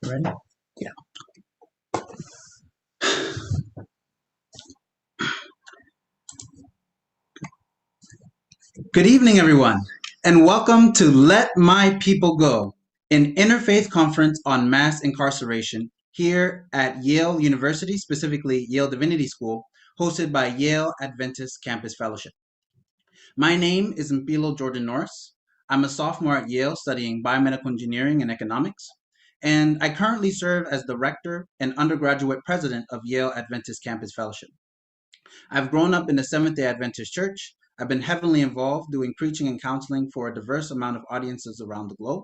Ready? Yeah. Good evening, everyone, and welcome to Let My People Go, an interfaith conference on mass incarceration here at Yale University, specifically Yale Divinity School, hosted by Yale Adventist Campus Fellowship. My name is Mpilo Jordan Norris. I'm a sophomore at Yale studying biomedical engineering and economics, and I currently serve as the rector and undergraduate president of Yale Adventist Campus Fellowship. I've grown up in the Seventh day Adventist Church. I've been heavily involved doing preaching and counseling for a diverse amount of audiences around the globe,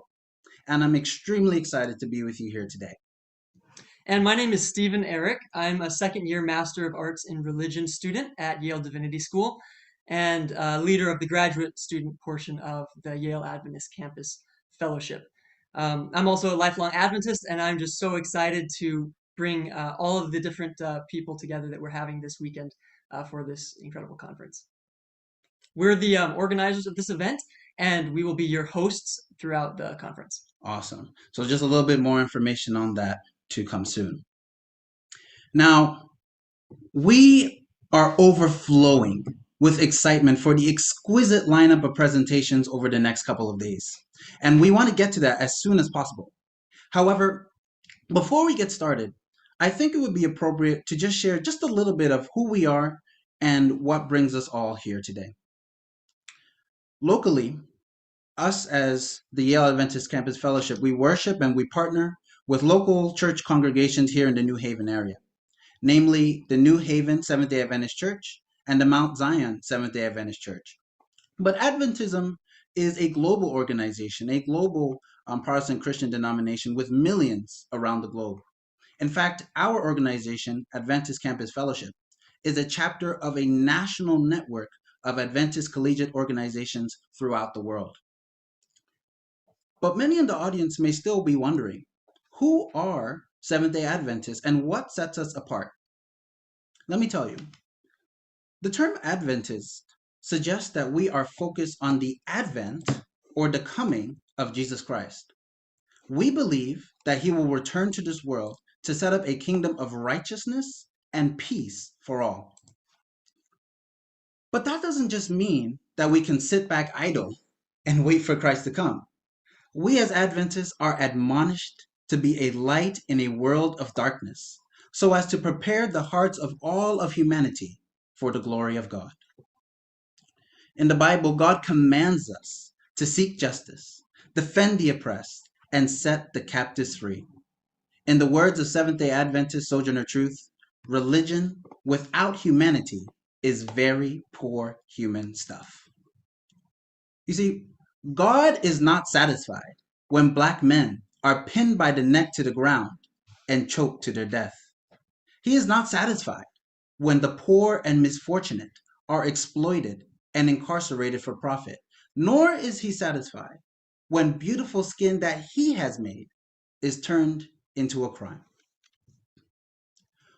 and I'm extremely excited to be with you here today. And my name is Stephen Eric. I'm a second-year Master of Arts in Religion student at Yale Divinity School and leader of the graduate student portion of the Yale Adventist Campus Fellowship. I'm also a lifelong Adventist, and I'm just so excited to bring all of the different people together that we're having this weekend for this incredible conference. We're the organizers of this event, and we will be your hosts throughout the conference. Awesome. So just a little bit more information on that to come soon. Now, we are overflowing with excitement for the exquisite lineup of presentations over the next couple of days, and we want to get to that as soon as possible. However, before we get started, I think it would be appropriate to just share just a little bit of who we are and what brings us all here today. Locally, us as the Yale Adventist Campus Fellowship, we worship and we partner with local church congregations here in the New Haven area, namely the New Haven Seventh day Adventist Church and the Mount Zion Seventh day Adventist Church. But Adventism is a global organization, a global Protestant Christian denomination with millions around the globe. In fact, our organization, Adventist Campus Fellowship, is a chapter of a national network of Adventist collegiate organizations throughout the world. But many in the audience may still be wondering, who are Seventh-day Adventists and what sets us apart? Let me tell you. The term Adventist suggests that we are focused on the advent or the coming of Jesus Christ. We believe that he will return to this world to set up a kingdom of righteousness and peace for all. But that doesn't just mean that we can sit back idle and wait for Christ to come. We as Adventists are admonished to be a light in a world of darkness, so as to prepare the hearts of all of humanity for the glory of God. In the Bible, God commands us to seek justice, defend the oppressed, and set the captives free. In the words of Seventh-day Adventist Sojourner Truth, religion without humanity is very poor human stuff. You see, God is not satisfied when black men are pinned by the neck to the ground and choked to their death. He is not satisfied when the poor and misfortunate are exploited and incarcerated for profit, nor is he satisfied when beautiful skin that he has made is turned into a crime.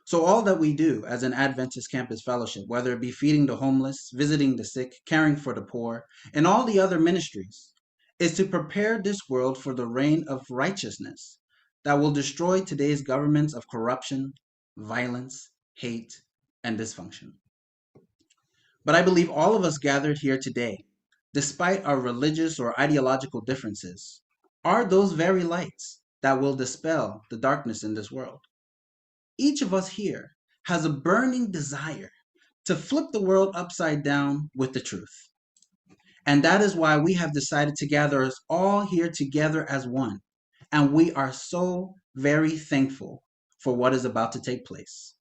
So all that we do as an Adventist Campus Fellowship, whether it be feeding the homeless, visiting the sick, caring for the poor, and all the other ministries, is to prepare this world for the reign of righteousness that will destroy today's governments of corruption, violence, hate, and dysfunction. But I believe all of us gathered here today, despite our religious or ideological differences, are those very lights that will dispel the darkness in this world. Each of us here has a burning desire to flip the world upside down with the truth. And that is why we have decided to gather us all here together as one. And we are so very thankful for what is about to take place.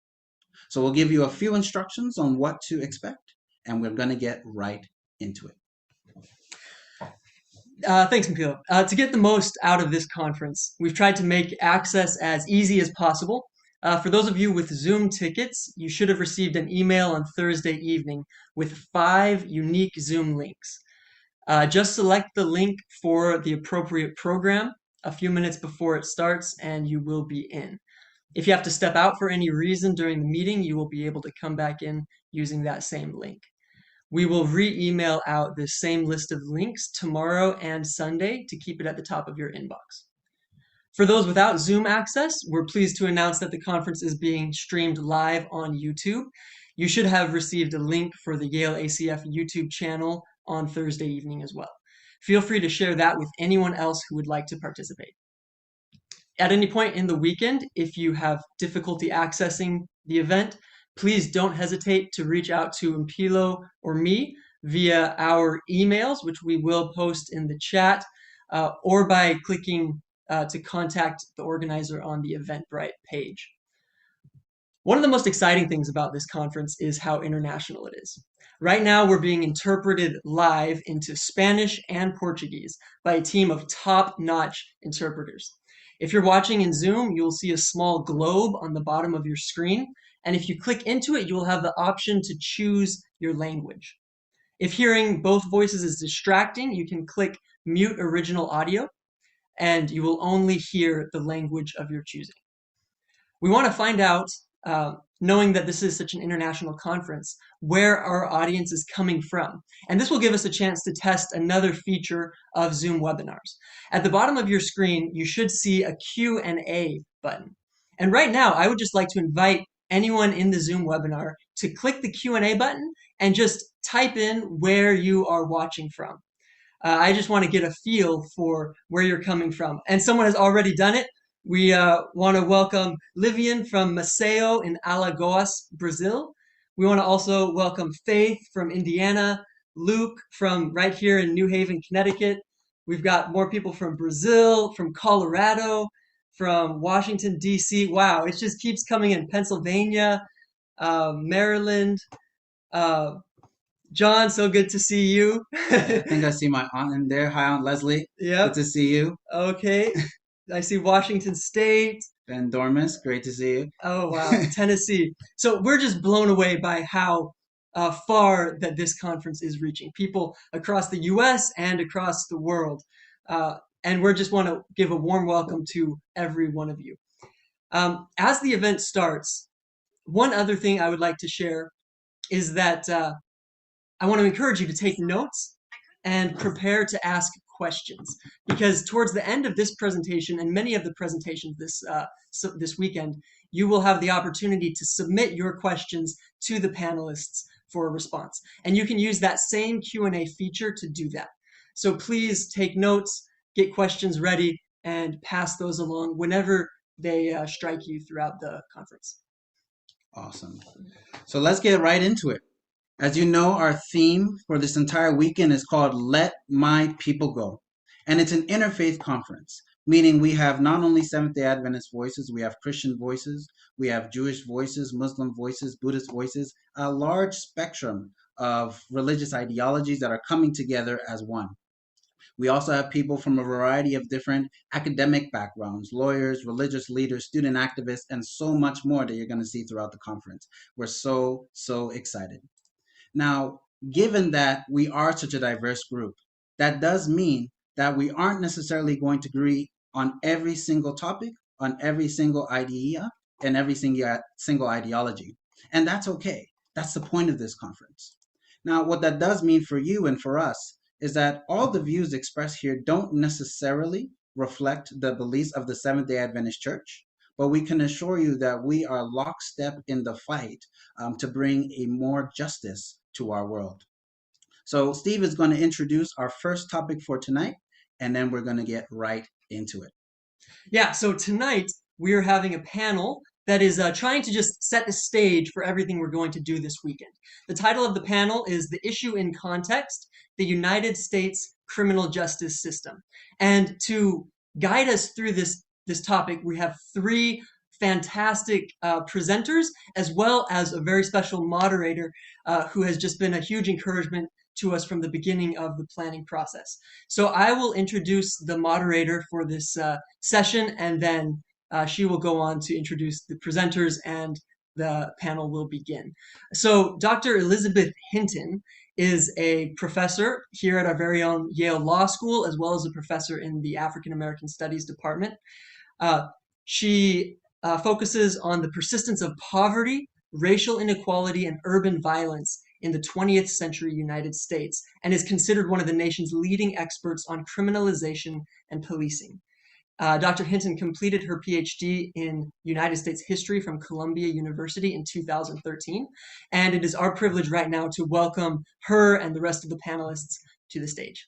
So we'll give you a few instructions on what to expect, and we're going to get right into it. Thanks, Mpilo. To get the most out of this conference, we've tried to make access as easy as possible. For those of you with Zoom tickets, you should have received an email on Thursday evening with 5 unique Zoom links. Just select the link for the appropriate program a few minutes before it starts, and you will be in. If you have to step out for any reason during the meeting, you will be able to come back in using that same link. We will re-email out the same list of links tomorrow and Sunday to keep it at the top of your inbox. For those without Zoom access, we're pleased to announce that the conference is being streamed live on YouTube. You should have received a link for the Yale ACF YouTube channel on Thursday evening as well. Feel free to share that with anyone else who would like to participate. At any point in the weekend, if you have difficulty accessing the event, please don't hesitate to reach out to Mpilo or me via our emails, which we will post in the chat, or by clicking to contact the organizer on the Eventbrite page. One of the most exciting things about this conference is how international it is. Right now, we're being interpreted live into Spanish and Portuguese by a team of top-notch interpreters. If you're watching in Zoom, you'll see a small globe on the bottom of your screen, and if you click into it, you'll have the option to choose your language. If hearing both voices is distracting, you can click Mute Original Audio, and you will only hear the language of your choosing. We want to find out, knowing that this is such an international conference, where our audience is coming from. And this will give us a chance to test another feature of Zoom webinars. At the bottom of your screen, you should see a Q&A button. And right now, I would just like to invite anyone in the Zoom webinar to click the Q&A button and just type in where you are watching from. I just want to get a feel for where you're coming from. And someone has already done it. We want to welcome Livian from Maceió in Alagoas, Brazil. We want to also welcome Faith from Indiana, Luke from right here in New Haven, Connecticut. We've got more people from Brazil, from Colorado, from Washington, D.C. Wow, it just keeps coming in. Pennsylvania, Maryland. John, so good to see you. I think I see my aunt in there. Hi, Aunt Leslie. Good Yep. to see you. Okay. I see Washington State. Ben Dormis, great to see you. Oh, wow. Tennessee. So we're just blown away by how far that this conference is reaching. People across the US and across the world. And we just want to give a warm welcome to every one of you. As the event starts, one other thing I would like to share is that I want to encourage you to take notes and prepare to ask questions, because towards the end of this presentation and many of the presentations this weekend, you will have the opportunity to submit your questions to the panelists for a response. And you can use that same Q&A feature to do that. So please take notes, get questions ready, and pass those along whenever they strike you throughout the conference. Awesome. So let's get right into it. As you know, our theme for this entire weekend is called Let My People Go. And it's an interfaith conference, meaning we have not only Seventh-day Adventist voices, we have Christian voices, we have Jewish voices, Muslim voices, Buddhist voices, a large spectrum of religious ideologies that are coming together as one. We also have people from a variety of different academic backgrounds, lawyers, religious leaders, student activists, and so much more that you're going to see throughout the conference. We're so excited. Now, given that we are such a diverse group, that does mean that we aren't necessarily going to agree on every single topic, on every single idea, and every single ideology. And that's okay. That's the point of this conference. Now, what that does mean for you and for us is that all the views expressed here don't necessarily reflect the beliefs of the Seventh-day Adventist Church, but we can assure you that we are lockstep in the fight to bring a more justice to our world. So Steve is going to introduce our first topic for tonight, and then we're going to get right into it. Yeah, so tonight we are having a panel that is trying to just set the stage for everything we're going to do this weekend. The title of the panel is The Issue in Context, the United States Criminal Justice System. And to guide us through this topic, we have three fantastic presenters, as well as a very special moderator who has just been a huge encouragement to us from the beginning of the planning process. So I will introduce the moderator for this session, and then she will go on to introduce the presenters, and the panel will begin. So Dr. Elizabeth Hinton is a professor here at our very own Yale Law School, as well as a professor in the African American Studies Department. She focuses on the persistence of poverty, racial inequality, and urban violence in the 20th century United States, and is considered one of the nation's leading experts on criminalization and policing. Dr. Hinton completed her PhD in United States history from Columbia University in 2013, and it is our privilege right now to welcome her and the rest of the panelists to the stage.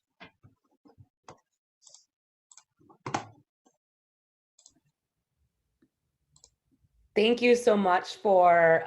Thank you so much for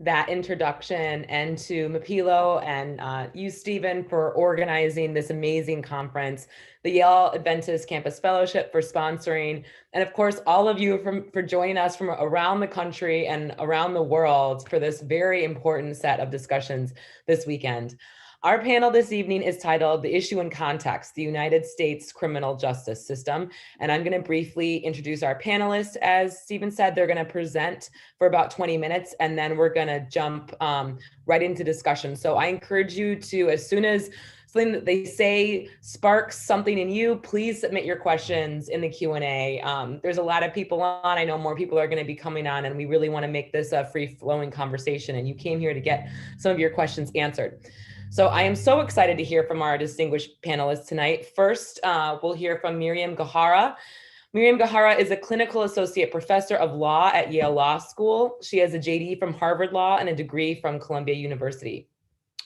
that introduction, and to Mapilo and you, Stephen, for organizing this amazing conference, the Yale Adventist Campus Fellowship for sponsoring, and of course, all of you for joining us from around the country and around the world for this very important set of discussions this weekend. Our panel this evening is titled The Issue and Context, the United States Criminal Justice System. And I'm going to briefly introduce our panelists. As Stephen said, they're going to present for about 20 minutes, and then we're going to jump right into discussion. So I encourage you to, as soon as something that they say sparks something in you, please submit your questions in the Q&A. There's a lot of people on. I know more people are going to be coming on, and we really want to make this a free-flowing conversation. And you came here to get some of your questions answered. So I am so excited to hear from our distinguished panelists tonight. First, we'll hear from Miriam Gohara. Miriam Gohara is a clinical associate professor of law at Yale Law School. She has a JD from Harvard Law and a degree from Columbia University.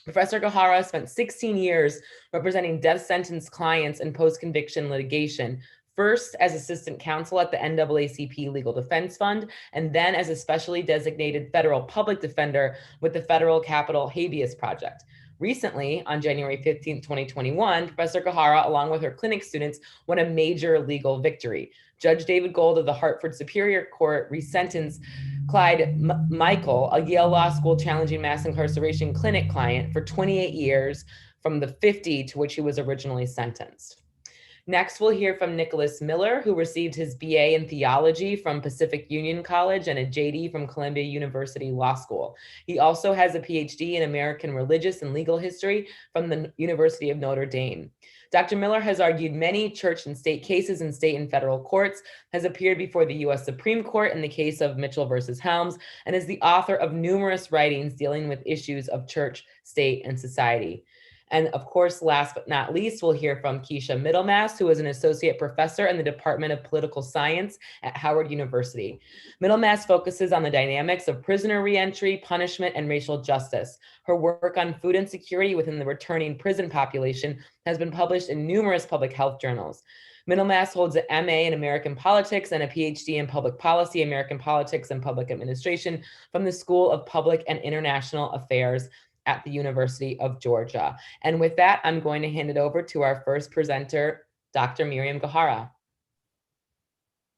Professor Gohara spent 16 years representing death sentence clients in post-conviction litigation, first as assistant counsel at the NAACP Legal Defense Fund, and then as a specially designated federal public defender with the Federal Capital Habeas Project. Recently, on January 15, 2021, Professor Gohara, along with her clinic students, won a major legal victory. Judge David Gold of the Hartford Superior Court resentenced Clyde Michael, a Yale Law School challenging mass incarceration clinic client, for 28 years from the 50 to which he was originally sentenced. Next, we'll hear from Nicholas Miller, who received his BA in theology from Pacific Union College and a JD from Columbia University Law School. He also has a PhD in American religious and legal history from the University of Notre Dame. Dr. Miller has argued many church and state cases in state and federal courts, has appeared before the U.S. Supreme Court in the case of Mitchell versus Helms, and is the author of numerous writings dealing with issues of church, state, and society. And of course, last but not least, we'll hear from Keisha Middlemass, who is an associate professor in the Department of Political Science at Howard University. Middlemass focuses on the dynamics of prisoner reentry, punishment, and racial justice. Her work on food insecurity within the returning prison population has been published in numerous public health journals. Middlemass holds an MA in American Politics and a PhD in Public Policy, American Politics, and Public Administration from the School of Public and International Affairs at the University of Georgia. And with that, I'm going to hand it over to our first presenter, Dr. Miriam Gohara.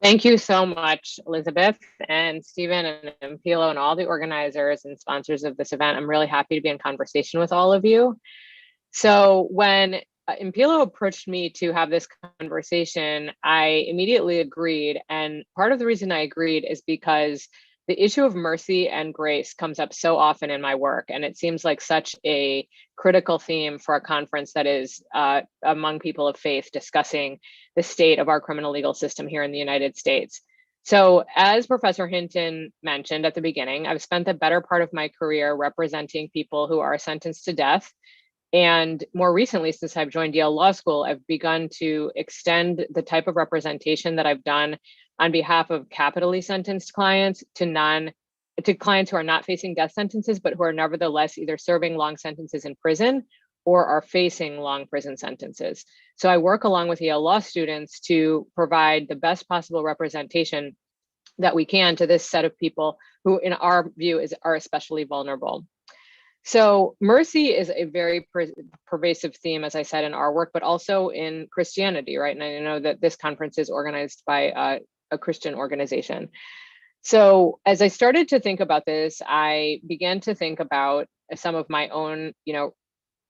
Thank you so much, Elizabeth and Stephen and Pilo and all the organizers and sponsors of this event. I'm really happy to be in conversation with all of you. So when Impilo approached me to have this conversation, I immediately agreed. And part of the reason I agreed is because the issue of mercy and grace comes up so often in my work, and it seems like such a critical theme for a conference that is among people of faith discussing the state of our criminal legal system here in the United States. So as Professor Hinton mentioned at the beginning, I've spent the better part of my career representing people who are sentenced to death. And more recently, since I've joined Yale Law School, I've begun to extend the type of representation that I've done on behalf of capitally sentenced clients to clients who are not facing death sentences, but who are nevertheless either serving long sentences in prison or are facing long prison sentences. So I work along with Yale Law students to provide the best possible representation that we can to this set of people who, in our view, are especially vulnerable. So mercy is a very pervasive theme, as I said, in our work, but also in Christianity, right? And I know that this conference is organized by a Christian organization. So as I started to think about this, I began to think about some of my own,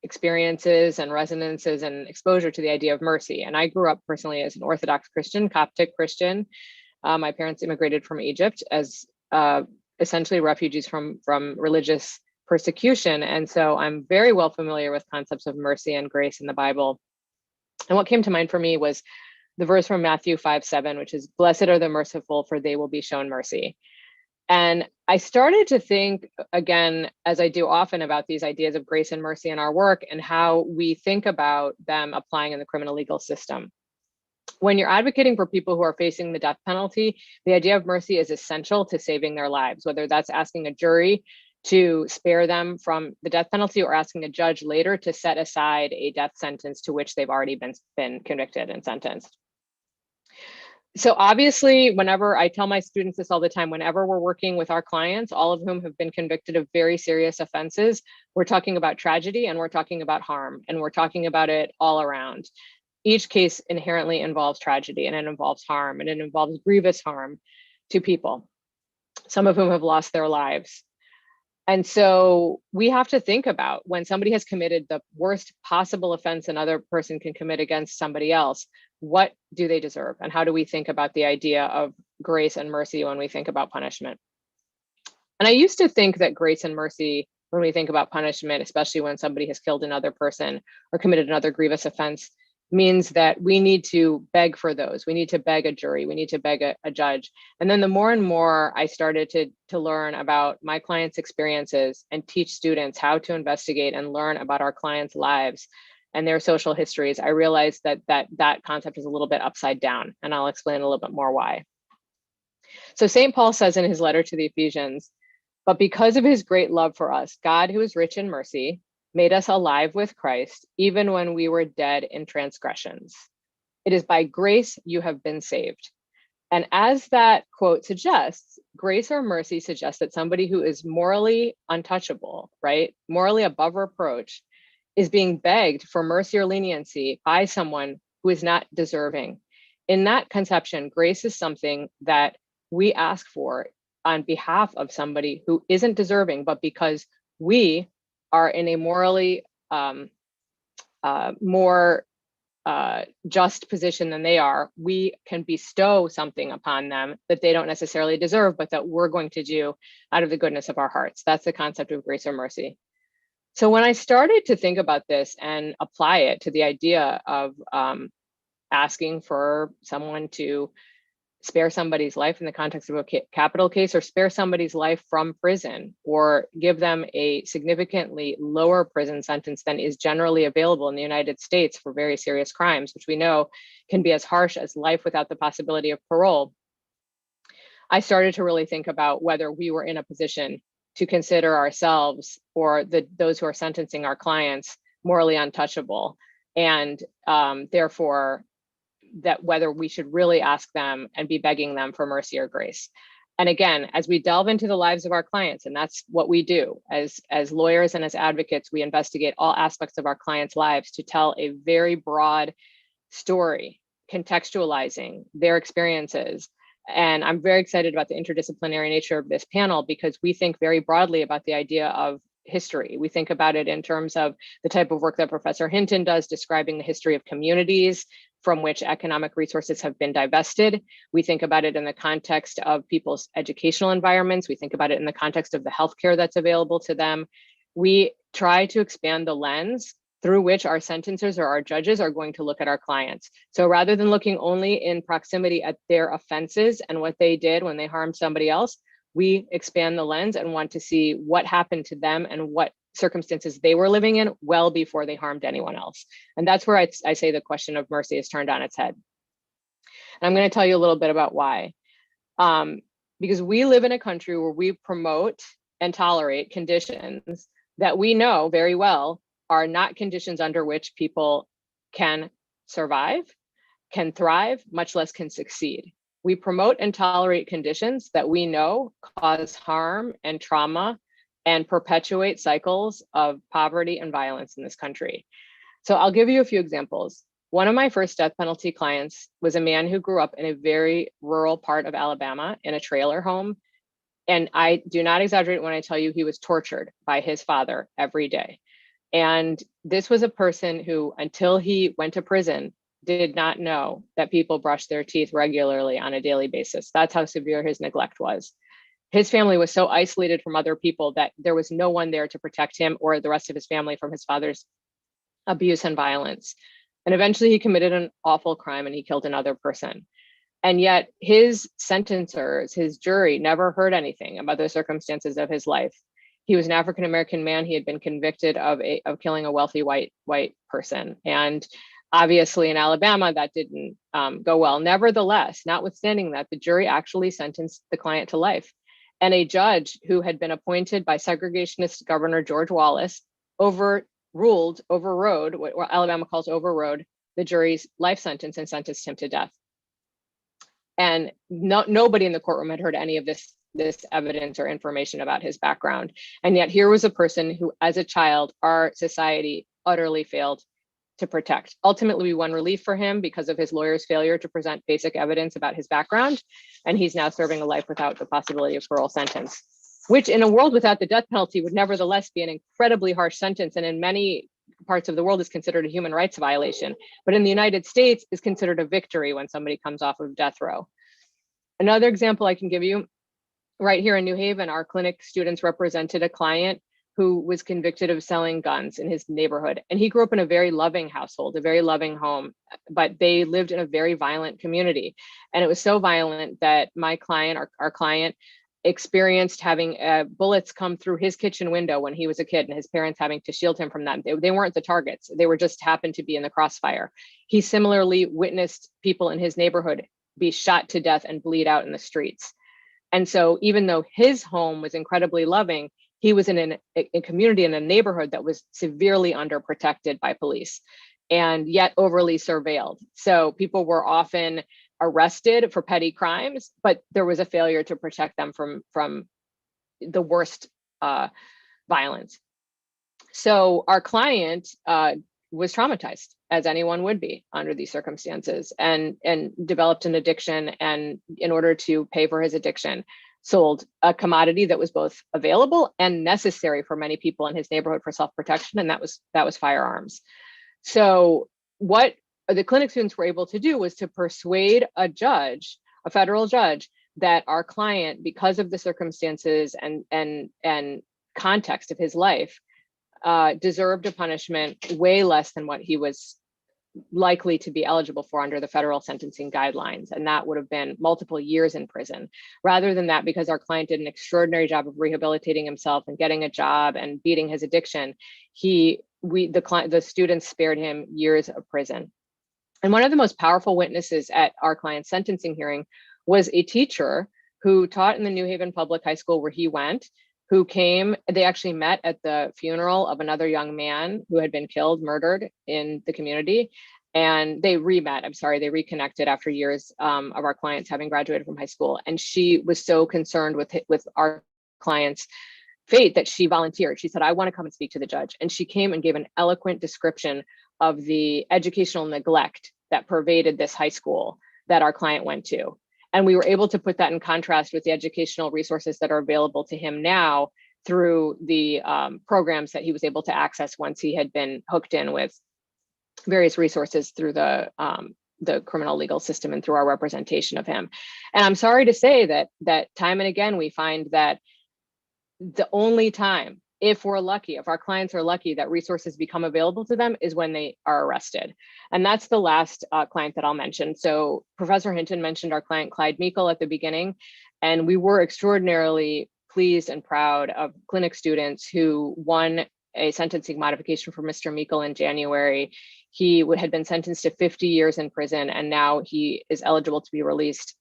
experiences and resonances and exposure to the idea of mercy. And I grew up personally as an Orthodox Christian, Coptic Christian. My parents immigrated from Egypt as essentially refugees from religious persecution. And so I'm very well familiar with concepts of mercy and grace in the Bible. And what came to mind for me was the verse from Matthew 5:7, which is, "Blessed are the merciful, for they will be shown mercy." And I started to think again, as I do often, about these ideas of grace and mercy in our work and how we think about them applying in the criminal legal system. When you're advocating for people who are facing the death penalty, the idea of mercy is essential to saving their lives, whether that's asking a jury to spare them from the death penalty or asking a judge later to set aside a death sentence to which they've already been convicted and sentenced. So obviously, whenever I tell my students this all the time, whenever we're working with our clients, all of whom have been convicted of very serious offenses, we're talking about tragedy and we're talking about harm, and we're talking about it all around. Each case inherently involves tragedy, and it involves harm, and it involves grievous harm to people, some of whom have lost their lives. And so we have to think about, when somebody has committed the worst possible offense another person can commit against somebody else, what do they deserve? And how do we think about the idea of grace and mercy when we think about punishment? And I used to think that grace and mercy, when we think about punishment, especially when somebody has killed another person or committed another grievous offense, means that we need to beg for those. We need to beg a jury. We need to beg a judge. And then the more and more I started to learn about my clients' experiences and teach students how to investigate and learn about our clients' lives and their social histories, I realized that concept is a little bit upside down. And I'll explain a little bit more why. So St. Paul says in his letter to the Ephesians, "But because of his great love for us, God, who is rich in mercy, made us alive with Christ, even when we were dead in transgressions. It is by grace you have been saved." And as that quote suggests, grace or mercy suggests that somebody who is morally untouchable, right, morally above reproach, is being begged for mercy or leniency by someone who is not deserving. In that conception, grace is something that we ask for on behalf of somebody who isn't deserving, but because we are in a morally more just position than they are, we can bestow something upon them that they don't necessarily deserve, but that we're going to do out of the goodness of our hearts. That's the concept of grace or mercy. So when I started to think about this and apply it to the idea of asking for someone to spare somebody's life in the context of a capital case, or spare somebody's life from prison, or give them a significantly lower prison sentence than is generally available in the United States for very serious crimes, which we know can be as harsh as life without the possibility of parole, I started to really think about whether we were in a position to consider ourselves, or those who are sentencing our clients, morally untouchable, and therefore that whether we should really ask them and be begging them for mercy or grace. And again, as we delve into the lives of our clients, and that's what we do as lawyers and as advocates, we investigate all aspects of our clients' lives to tell a very broad story, contextualizing their experiences. And I'm very excited about the interdisciplinary nature of this panel, because we think very broadly about the idea of history. We think about it in terms of the type of work that Professor Hinton does, describing the history of communities from which economic resources have been divested. We think about it in the context of people's educational environments. We think about it in the context of the healthcare that's available to them. We try to expand the lens through which our sentencers or our judges are going to look at our clients. So rather than looking only in proximity at their offenses and what they did when they harmed somebody else, we expand the lens and want to see what happened to them and what circumstances they were living in well before they harmed anyone else. And that's where I say the question of mercy is turned on its head. And I'm going to tell you a little bit about why. Because we live in a country where we promote and tolerate conditions that we know very well are not conditions under which people can survive, can thrive, much less can succeed. We promote and tolerate conditions that we know cause harm and trauma and perpetuate cycles of poverty and violence in this country. So I'll give you a few examples. One of my first death penalty clients was a man who grew up in a very rural part of Alabama in a trailer home. And I do not exaggerate when I tell you he was tortured by his father every day. And this was a person who, until he went to prison, did not know that people brush their teeth regularly on a daily basis. That's how severe his neglect was. His family was so isolated from other people that there was no one there to protect him or the rest of his family from his father's abuse and violence. And eventually he committed an awful crime and he killed another person. And yet his sentencers, his jury, never heard anything about the circumstances of his life. He was an African-American man. He had been convicted of killing a wealthy white person. And Obviously, in Alabama, that didn't go well. Nevertheless, notwithstanding that, the jury actually sentenced the client to life. And a judge who had been appointed by segregationist Governor George Wallace overrode what Alabama calls overrode, the jury's life sentence and sentenced him to death. And nobody in the courtroom had heard any of this evidence or information about his background. And yet here was a person who, as a child, our society utterly failed to protect. Ultimately, we won relief for him because of his lawyer's failure to present basic evidence about his background. And he's now serving a life without the possibility of parole sentence, which in a world without the death penalty would nevertheless be an incredibly harsh sentence. And in many parts of the world is considered a human rights violation. But in the United States is considered a victory when somebody comes off of death row. Another example I can give you, right here in New Haven, our clinic students represented a client who was convicted of selling guns in his neighborhood. And he grew up in a very loving household, a very loving home, but they lived in a very violent community. And it was so violent that my client, our client, experienced having bullets come through his kitchen window when he was a kid, and his parents having to shield him from that. They weren't the targets. They were just happened to be in the crossfire. He similarly witnessed people in his neighborhood be shot to death and bleed out in the streets. And so even though his home was incredibly loving, he was in a community, in a neighborhood that was severely underprotected by police and yet overly surveilled. So people were often arrested for petty crimes, but there was a failure to protect them from the worst violence. So our client was traumatized, as anyone would be under these circumstances, and developed an addiction, and in order to pay for his addiction, sold a commodity that was both available and necessary for many people in his neighborhood for self-protection, and that was firearms. So what the clinic students were able to do was to persuade a judge, a federal judge, that our client, because of the circumstances and context of his life, deserved a punishment way less than what he was likely to be eligible for under the federal sentencing guidelines. And that would have been multiple years in prison. Rather than that, because our client did an extraordinary job of rehabilitating himself and getting a job and beating his addiction, the students spared him years of prison. And one of the most powerful witnesses at our client's sentencing hearing was a teacher who taught in the New Haven Public High School where he went, who came. They actually met at the funeral of another young man who had been murdered in the community. And they reconnected after years of our clients having graduated from high school. And she was so concerned with our client's fate that she volunteered. She said, I want to come and speak to the judge. And she came and gave an eloquent description of the educational neglect that pervaded this high school that our client went to. And we were able to put that in contrast with the educational resources that are available to him now through the programs that he was able to access once he had been hooked in with various resources through the criminal legal system and through our representation of him. And I'm sorry to say that time and again, we find that the only time, if we're lucky, if our clients are lucky, that resources become available to them is when they are arrested. And that's the last client that I'll mention. So Professor Hinton mentioned our client Clyde Meikle at the beginning, and we were extraordinarily pleased and proud of clinic students who won a sentencing modification for Mr. Meikle in January. He had been sentenced to 50 years in prison, and now he is eligible to be released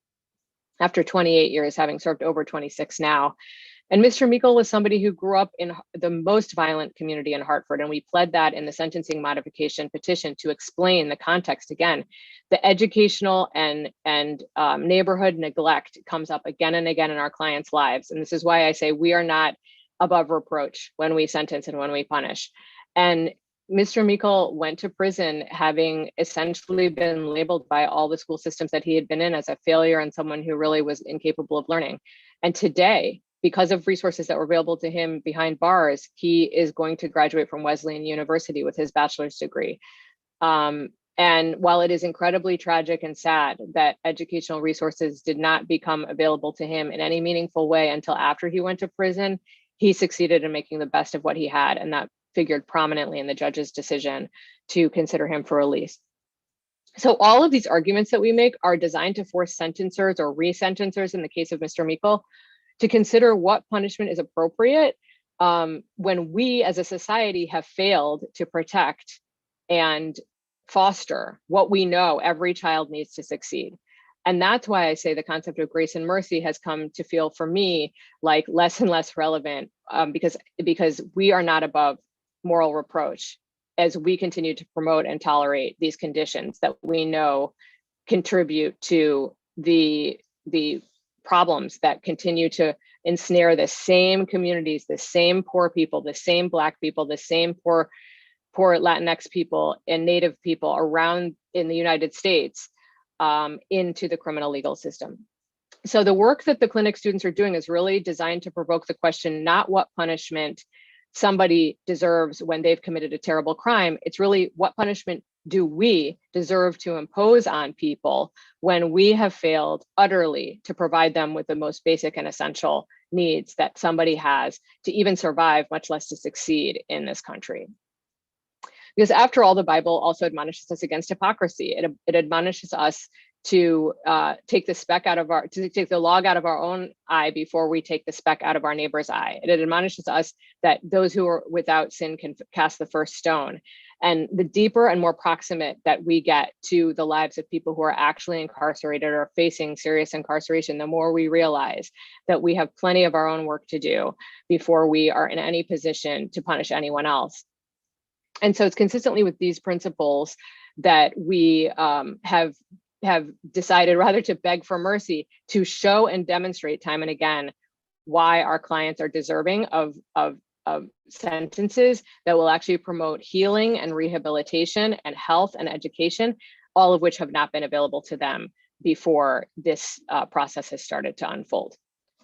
after 28 years, having served over 26 now. And Mr. Meikle was somebody who grew up in the most violent community in Hartford, and we pled that in the sentencing modification petition to explain the context. Again, the educational and neighborhood neglect comes up again and again in our clients' lives. And this is why I say we are not above reproach when we sentence and when we punish. And Mr. Meikle went to prison having essentially been labeled by all the school systems that he had been in as a failure and someone who really was incapable of learning. And today, because of resources that were available to him behind bars, he is going to graduate from Wesleyan University with his bachelor's degree. And while it is incredibly tragic and sad that educational resources did not become available to him in any meaningful way until after he went to prison, he succeeded in making the best of what he had. And that figured prominently in the judge's decision to consider him for release. So all of these arguments that we make are designed to force sentencers or resentencers, in the case of Mr. Meikle, to consider what punishment is appropriate when we as a society have failed to protect and foster what we know every child needs to succeed. And that's why I say the concept of grace and mercy has come to feel for me like less and less relevant, because we are not above moral reproach as we continue to promote and tolerate these conditions that we know contribute to the problems that continue to ensnare the same communities, the same poor people, the same Black people, the same poor Latinx people and Native people around in the United States into the criminal legal system. So the work that the clinic students are doing is really designed to provoke the question, not what punishment somebody deserves when they've committed a terrible crime. It's really, what punishment do we deserve to impose on people when we have failed utterly to provide them with the most basic and essential needs that somebody has to even survive, much less to succeed in this country. Because after all, the Bible also admonishes us against hypocrisy. It admonishes us to take the log out of our own eye before we take the speck out of our neighbor's eye. It admonishes us that those who are without sin can cast the first stone. And the deeper and more proximate that we get to the lives of people who are actually incarcerated or facing serious incarceration, the more we realize that we have plenty of our own work to do before we are in any position to punish anyone else. And so it's consistently with these principles that we have decided rather to beg for mercy, to show and demonstrate time and again why our clients are deserving of sentences that will actually promote healing and rehabilitation and health and education, all of which have not been available to them before this process has started to unfold.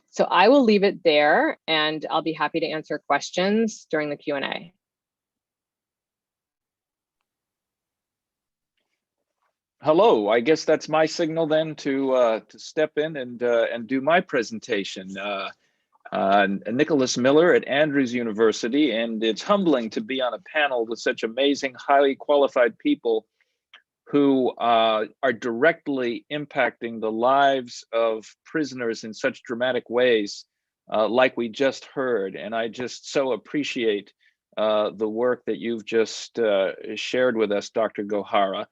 So I will leave it there, and I'll be happy to answer questions during the Q&A. Hello, I guess that's my signal then to step in and do my presentation. Nicholas Miller at Andrews University, and it's humbling to be on a panel with such amazing, highly qualified people who are directly impacting the lives of prisoners in such dramatic ways, like we just heard. And I just so appreciate the work that you've just shared with us, Dr. Gohara.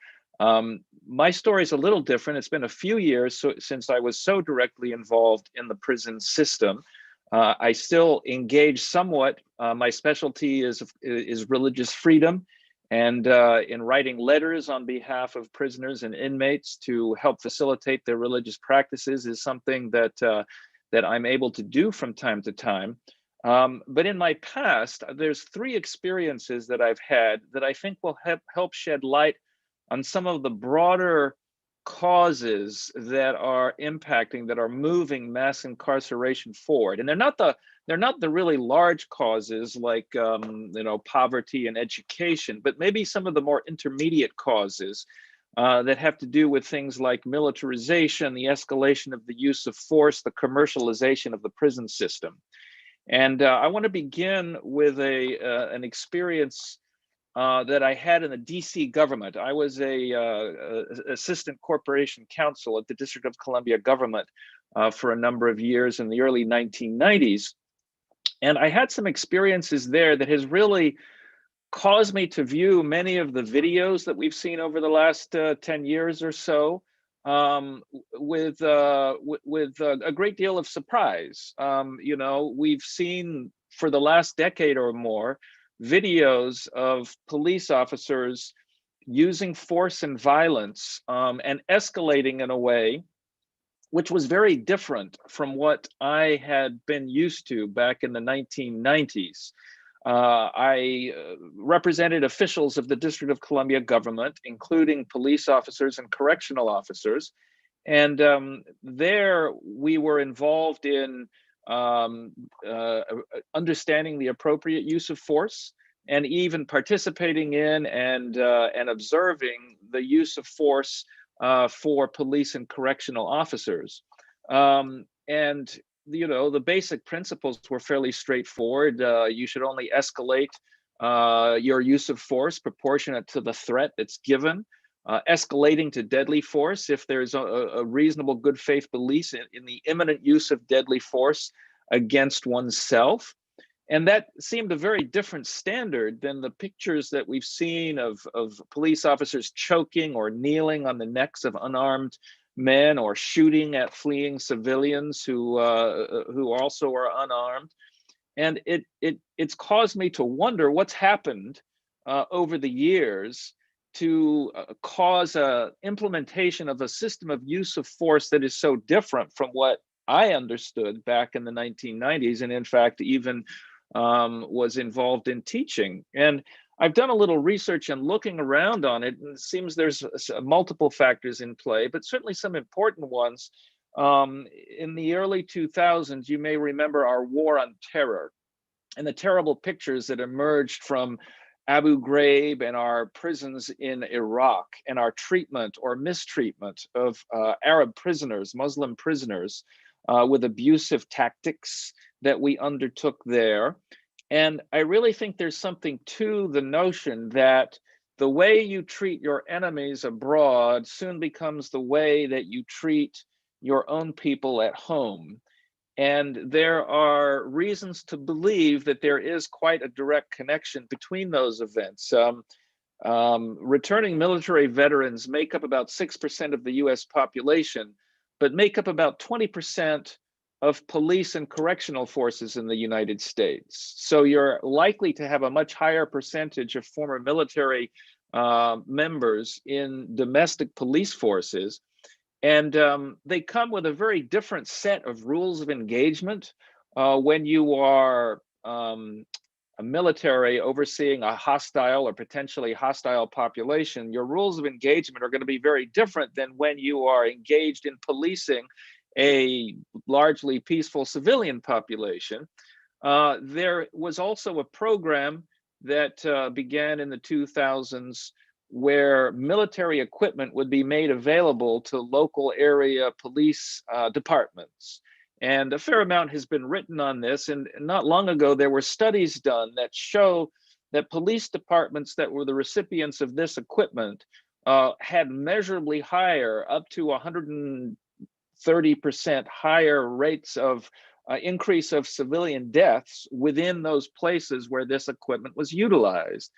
My story is a little different. It's been a few years since I was so directly involved in the prison system. I still engage somewhat. My specialty is religious freedom, and in writing letters on behalf of prisoners and inmates to help facilitate their religious practices is something that I'm able to do from time to time. But in my past, there's 3 experiences that I've had that I think will help shed light on some of the broader causes that are impacting, that are moving mass incarceration forward. And they're not the really large causes like poverty and education, but maybe some of the more intermediate causes that have to do with things like militarization, the escalation of the use of force, the commercialization of the prison system. And I want to begin with an experience that I had in the DC government. I was a assistant corporation counsel at the District of Columbia government for a number of years in the early 1990s. And I had some experiences there that has really caused me to view many of the videos that we've seen over the last 10 years or so with a great deal of surprise. We've seen for the last decade or more videos of police officers using force and violence and escalating in a way which was very different from what I had been used to back in the 1990s. I represented officials of the District of Columbia government, including police officers and correctional officers. And there we were involved in understanding the appropriate use of force, and even participating in and observing the use of force for police and correctional officers. And the basic principles were fairly straightforward. You should only escalate your use of force proportionate to the threat that's given. Escalating to deadly force if there's a reasonable good faith belief in the imminent use of deadly force against oneself. And that seemed a very different standard than the pictures that we've seen of police officers choking or kneeling on the necks of unarmed men, or shooting at fleeing civilians who also are unarmed. And it's caused me to wonder what's happened over the years to cause a implementation of a system of use of force that is so different from what I understood back in the 1990s, and in fact even was involved in teaching. And I've done a little research and looking around on it, and it seems there's multiple factors in play, but certainly some important ones. In the early 2000s, you may remember our war on terror and the terrible pictures that emerged from Abu Ghraib and our prisons in Iraq, and our treatment or mistreatment of Arab prisoners, Muslim prisoners, with abusive tactics that we undertook there. And I really think there's something to the notion that the way you treat your enemies abroad soon becomes the way that you treat your own people at home. And there are reasons to believe that there is quite a direct connection between those events. Returning military veterans make up about 6% of the US population, but make up about 20% of police and correctional forces in the United States. So you're likely to have a much higher percentage of former military members in domestic police forces. And they come with a very different set of rules of engagement. When you are a military overseeing a hostile or potentially hostile population, your rules of engagement are going to be very different than when you are engaged in policing a largely peaceful civilian population. There was also a program that began in the 2000s where military equipment would be made available to local area police departments. And a fair amount has been written on this. And not long ago, there were studies done that show that police departments that were the recipients of this equipment had measurably higher, up to 130% higher rates of increase of civilian deaths within those places where this equipment was utilized.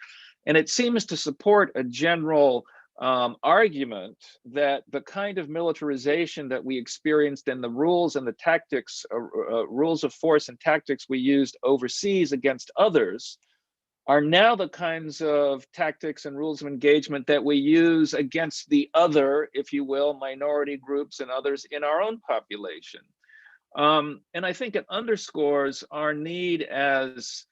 And it seems to support a general argument that the kind of militarization that we experienced and the rules and the tactics, rules of force and tactics we used overseas against others are now the kinds of tactics and rules of engagement that we use against the other, if you will, minority groups and others in our own population. And I think it underscores our need as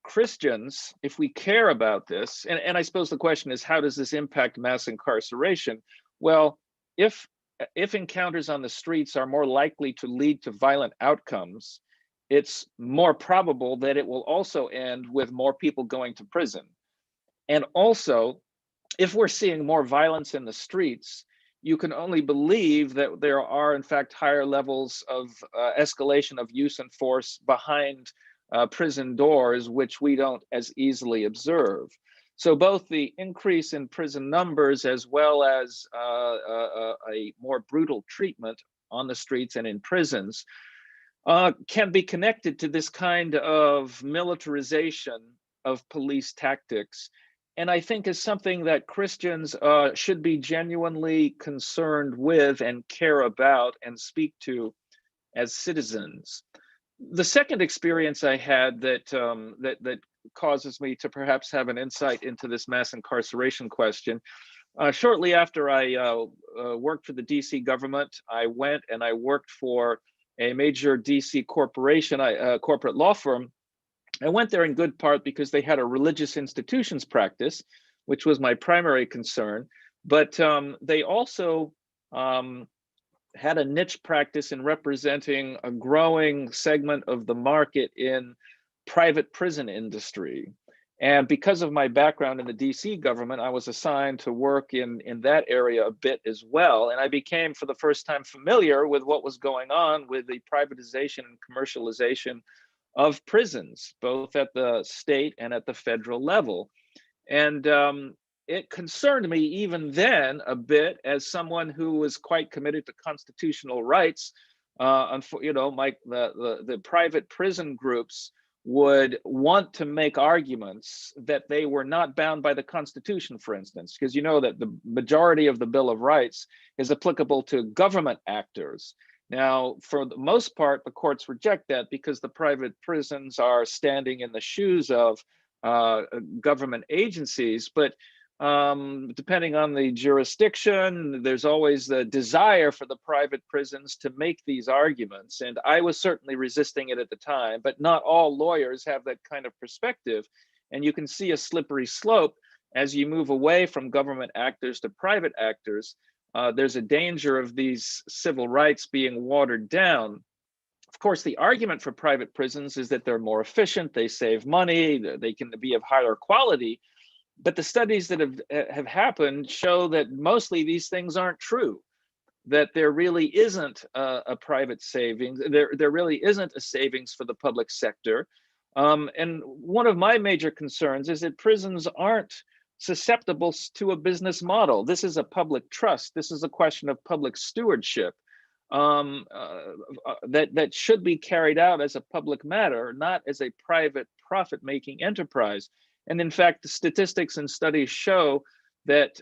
Christians, if we care about this, and I suppose the question is, how does this impact mass incarceration? Well, if encounters on the streets are more likely to lead to violent outcomes, it's more probable that it will also end with more people going to prison. And also, if we're seeing more violence in the streets, you can only believe that there are, in fact, higher levels of escalation of use and force behind prison doors, which we don't as easily observe. So both the increase in prison numbers as well as a more brutal treatment on the streets and in prisons can be connected to this kind of militarization of police tactics. And I think is something that Christians should be genuinely concerned with and care about and speak to as citizens. The second experience I had that causes me to perhaps have an insight into this mass incarceration question. Shortly after I worked for the DC government, I went and I worked for a major DC corporation, corporate law firm. I went there in good part because they had a religious institutions practice, which was my primary concern. But they also had a niche practice in representing a growing segment of the market in private prison industry. And because of my background in the DC government, I was assigned to work in that area a bit as well. And I became, for the first time, familiar with what was going on with the privatization and commercialization of prisons, both at the state and at the federal level. And it concerned me even then a bit, as someone who was quite committed to constitutional rights. The private prison groups would want to make arguments that they were not bound by the Constitution, for instance, because you know that the majority of the Bill of Rights is applicable to government actors. Now, for the most part, the courts reject that because the private prisons are standing in the shoes of government agencies. But depending on the jurisdiction, there's always the desire for the private prisons to make these arguments. And I was certainly resisting it at the time, but not all lawyers have that kind of perspective. And you can see a slippery slope as you move away from government actors to private actors. There's a danger of these civil rights being watered down. Of course, the argument for private prisons is that they're more efficient, they save money, they can be of higher quality. But the studies that have happened show that mostly these things aren't true, that there really isn't a private savings, there really isn't a savings for the public sector. And one of my major concerns is that prisons aren't susceptible to a business model. This is a public trust. This is a question of public stewardship that should be carried out as a public matter, not as a private profit-making enterprise. And in fact, the statistics and studies show that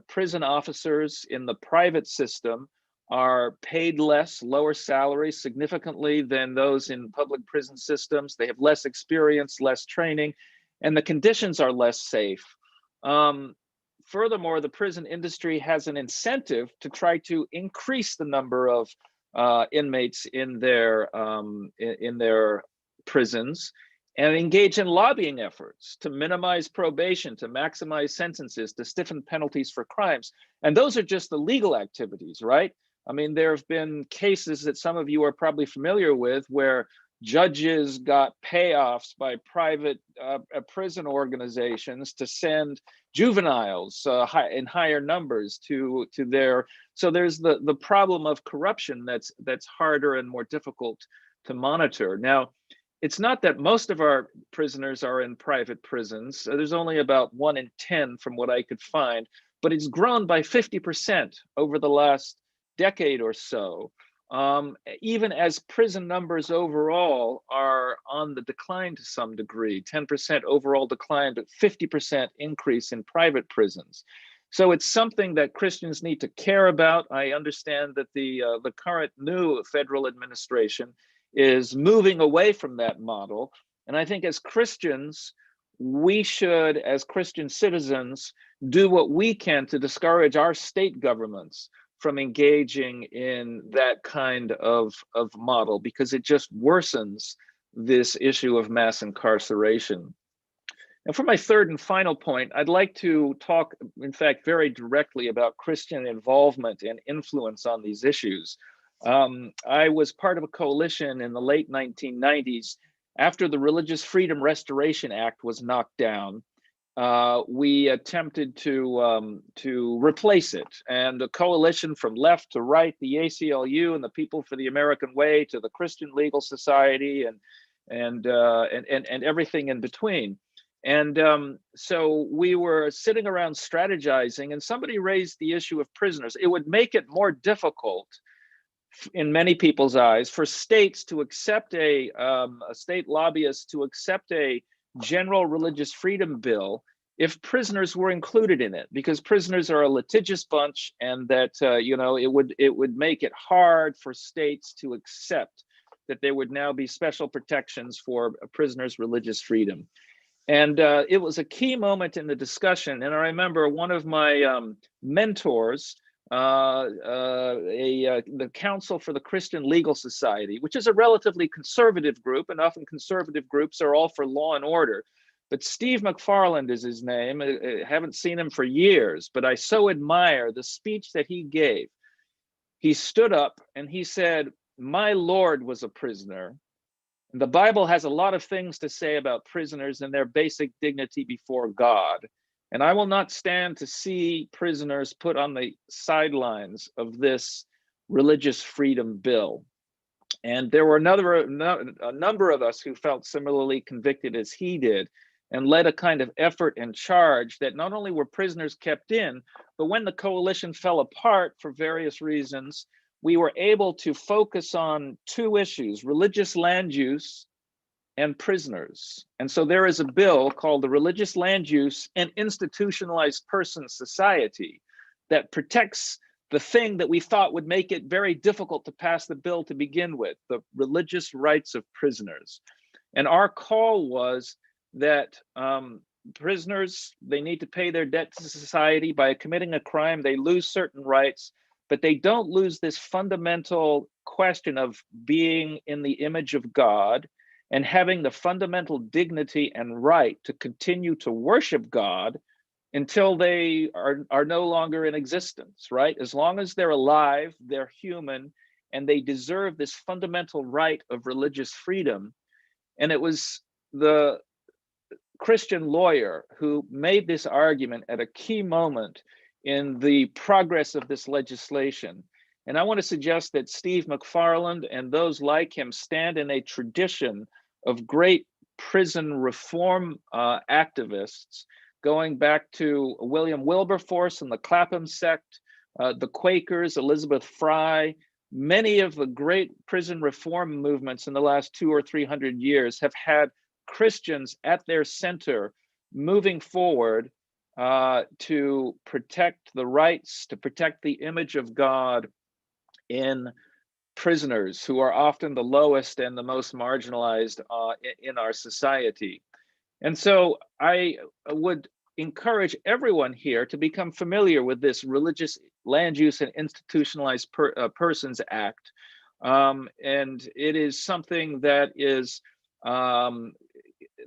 prison officers in the private system are paid less, lower salaries significantly than those in public prison systems. They have less experience, less training, and the conditions are less safe. Furthermore, the prison industry has an incentive to try to increase the number of inmates in their prisons, and engage in lobbying efforts to minimize probation, to maximize sentences, to stiffen penalties for crimes. And those are just the legal activities, right? I mean, there have been cases that some of you are probably familiar with where judges got payoffs by private prison organizations to send juveniles in higher numbers to their. So there's the problem of corruption that's harder and more difficult to monitor. Now, it's not that most of our prisoners are in private prisons. There's only about 1 in 10 from what I could find, but it's grown by 50% over the last decade or so. Even as prison numbers overall are on the decline to some degree, 10% overall decline, but 50% increase in private prisons. So it's something that Christians need to care about. I understand that the current new federal administration is moving away from that model. And I think as Christians, we should, as Christian citizens, do what we can to discourage our state governments from engaging in that kind of model, because it just worsens this issue of mass incarceration. And for my third and final point, I'd like to talk, in fact, very directly about Christian involvement and influence on these issues. I was part of a coalition in the late 1990s after the Religious Freedom Restoration Act was knocked down. We attempted to replace it, and a coalition from left to right, the ACLU and the People for the American Way, to the Christian Legal Society, and everything in between. And so we were sitting around strategizing, and somebody raised the issue of prisoners. It would make it more difficult, in many people's eyes, for states to accept a state lobbyist to accept a general religious freedom bill if prisoners were included in it, because prisoners are a litigious bunch, and that it would make it hard for states to accept that there would now be special protections for prisoners' religious freedom. And it was a key moment in the discussion. And I remember one of my mentors, the Council for the Christian Legal Society, which is a relatively conservative group, and often conservative groups are all for law and order. But Steve McFarland is his name. I haven't seen him for years, but I so admire the speech that he gave. He stood up and he said, "My Lord was a prisoner. The Bible has a lot of things to say about prisoners and their basic dignity before God. And I will not stand to see prisoners put on the sidelines of this religious freedom bill." And there were a number of us who felt similarly convicted as he did, and led a kind of effort and charge that not only were prisoners kept in, but when the coalition fell apart for various reasons, we were able to focus on two issues: religious land use and prisoners. And so there is a bill called the Religious Land Use and Institutionalized Persons Society that protects the thing that we thought would make it very difficult to pass the bill to begin with, the religious rights of prisoners. And our call was that prisoners, they need to pay their debt to society. By committing a crime, they lose certain rights, but they don't lose this fundamental question of being in the image of God and having the fundamental dignity and right to continue to worship God until they are no longer in existence, right? As long as they're alive, they're human, and they deserve this fundamental right of religious freedom. And it was the Christian lawyer who made this argument at a key moment in the progress of this legislation. And I want to suggest that Steve McFarland and those like him stand in a tradition of great prison reform activists, going back to William Wilberforce and the Clapham sect, the Quakers, Elizabeth Fry. Many of the great prison reform movements in the last 200 or 300 years have had Christians at their center, moving forward to protect the rights, to protect the image of God in prisoners who are often the lowest and the most marginalized in our society. And so I would encourage everyone here to become familiar with this Religious Land Use and Institutionalized Persons Act. And it is something that is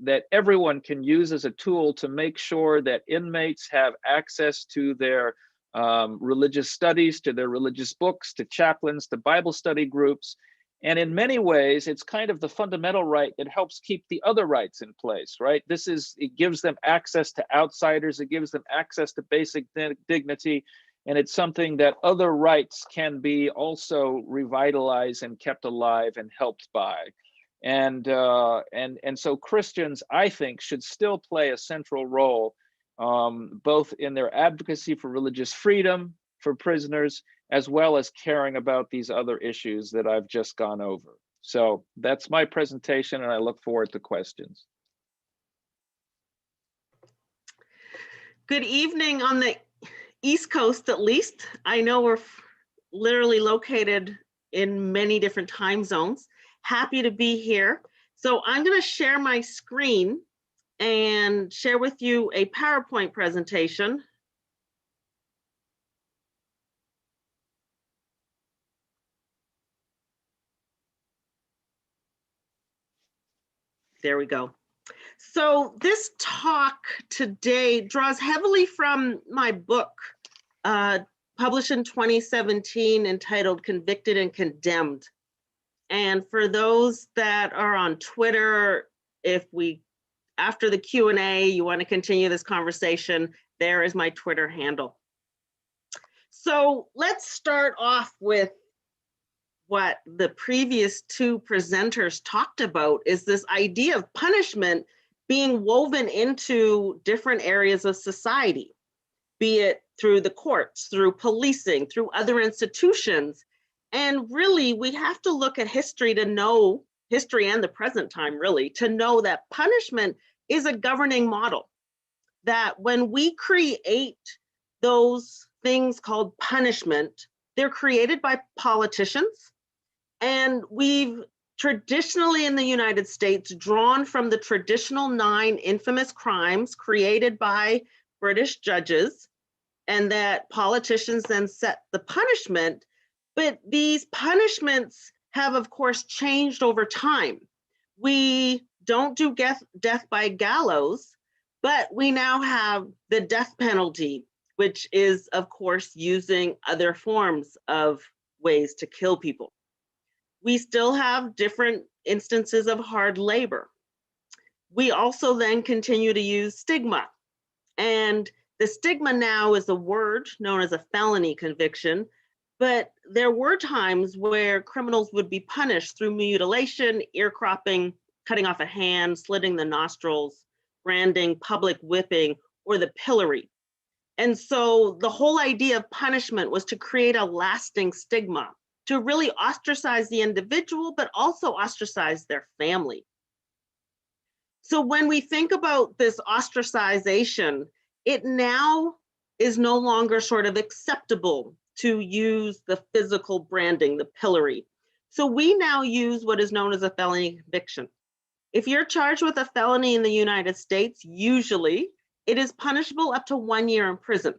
that everyone can use as a tool to make sure that inmates have access to their religious studies, to their religious books, to chaplains, to Bible study groups. And in many ways, it's kind of the fundamental right that helps keep the other rights in place, right? It gives them access to outsiders, it gives them access to basic dignity, and it's something that other rights can be also revitalized and kept alive and helped by. And so Christians, I think, should still play a central role, both in their advocacy for religious freedom for prisoners, as well as caring about these other issues that I've just gone over. So that's my presentation, and I look forward to questions. Good evening on the East Coast, at least. I know we're literally located in many different time zones. Happy to be here. So I'm going to share my screen and share with you a PowerPoint presentation. There we go. So this talk today draws heavily from my book, published in 2017, entitled Convicted and Condemned. And for those that are on Twitter, after the Q&A, you want to continue this conversation, there is my Twitter handle. So let's start off with what the previous two presenters talked about, is this idea of punishment being woven into different areas of society, be it through the courts, through policing, through other institutions. And really, we have to look at history to know, history and the present time really, to know that punishment is a governing model. That when we create those things called punishment, they're created by politicians. And we've traditionally in the United States drawn from the traditional 9 infamous crimes created by British judges, and that politicians then set the punishment. But these punishments have, of course, changed over time. We don't do death by gallows, but we now have the death penalty, which is, of course, using other forms of ways to kill people. We still have different instances of hard labor. We also then continue to use stigma. And the stigma now is a word known as a felony conviction, but there were times where criminals would be punished through mutilation, ear cropping, cutting off a hand, slitting the nostrils, branding, public whipping, or the pillory. And so the whole idea of punishment was to create a lasting stigma, to really ostracize the individual, but also ostracize their family. So when we think about this ostracization, it now is no longer sort of acceptable to use the physical branding, the pillory. So we now use what is known as a felony conviction. If you're charged with a felony in the United States, usually it is punishable up to 1 year in prison.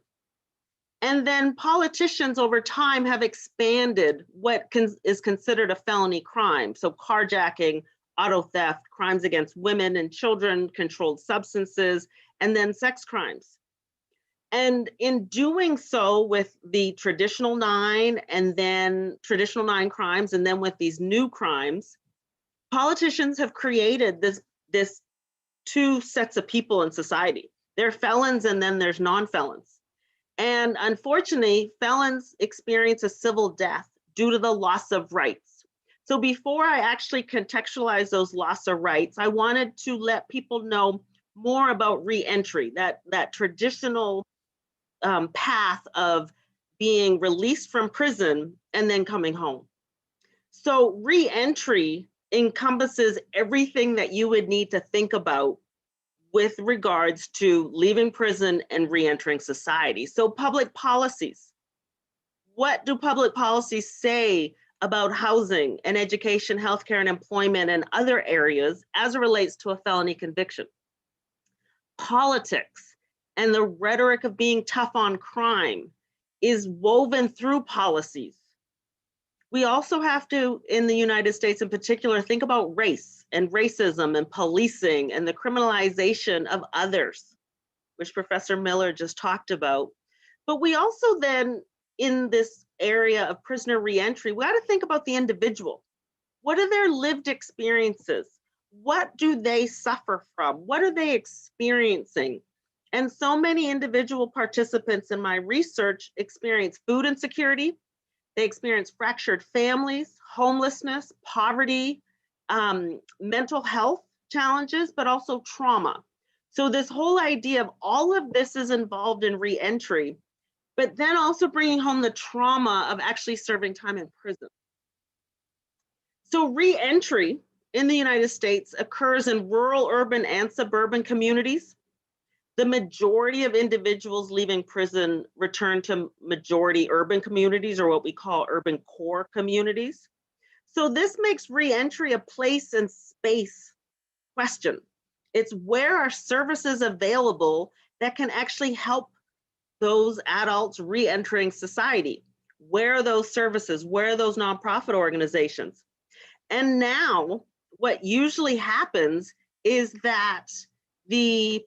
And then politicians over time have expanded what is considered a felony crime. So carjacking, auto theft, crimes against women and children, controlled substances, and then sex crimes. And in doing so with the traditional 9 and then traditional 9 crimes, and then with these new crimes, politicians have created this 2 sets of people in society. There are felons and then there's non-felons. And unfortunately, felons experience a civil death due to the loss of rights. So before I actually contextualize those loss of rights, I wanted to let people know more about re-entry, that traditional path of being released from prison and then coming home. So re-entry encompasses everything that you would need to think about with regards to leaving prison and re-entering society. So public policies. What do public policies say about housing and education, healthcare, and employment and other areas as it relates to a felony conviction? Politics and the rhetoric of being tough on crime is woven through policies. We also have to, in the United States in particular, think about race and racism and policing and the criminalization of others, which Professor Miller just talked about. But we also then, in this area of prisoner reentry, we got to think about the individual. What are their lived experiences? What do they suffer from? What are they experiencing? And so many individual participants in my research experience food insecurity. They experience fractured families, homelessness, poverty, mental health challenges, but also trauma. So this whole idea of all of this is involved in reentry, but then also bringing home the trauma of actually serving time in prison. So reentry in the United States occurs in rural, urban, and suburban communities. The majority of individuals leaving prison return to majority urban communities, or what we call urban core communities. So this makes reentry a place and space question. It's where are services available that can actually help those adults re-entering society? Where are those services? Where are those nonprofit organizations? And now what usually happens is that the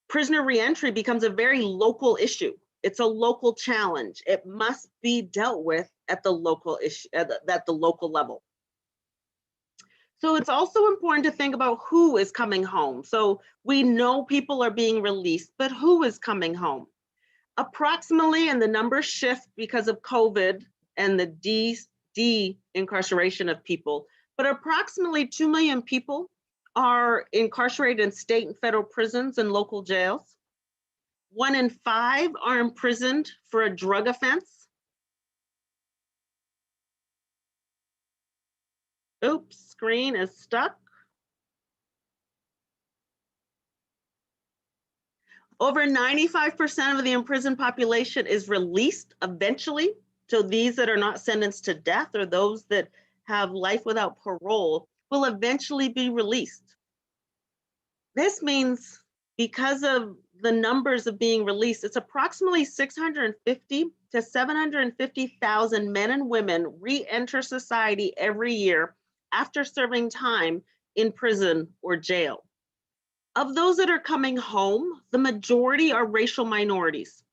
prisoner reentry becomes a very local issue. It's a local challenge. It must be dealt with at the local issue, at the local level. So it's also important to think about who is coming home. So we know people are being released, but who is coming home? Approximately, and the numbers shift because of COVID and the de-incarceration of people, but approximately 2 million people are incarcerated in state and federal prisons and local jails. 1 in 5 are imprisoned for a drug offense. Oops, screen is stuck. Over 95% of the imprisoned population is released eventually. So these that are not sentenced to death or those that have life without parole will eventually be released. This means because of the numbers of being released, it's approximately 650 to 750,000 men and women re-enter society every year after serving time in prison or jail. Of those that are coming home, the majority are racial minorities.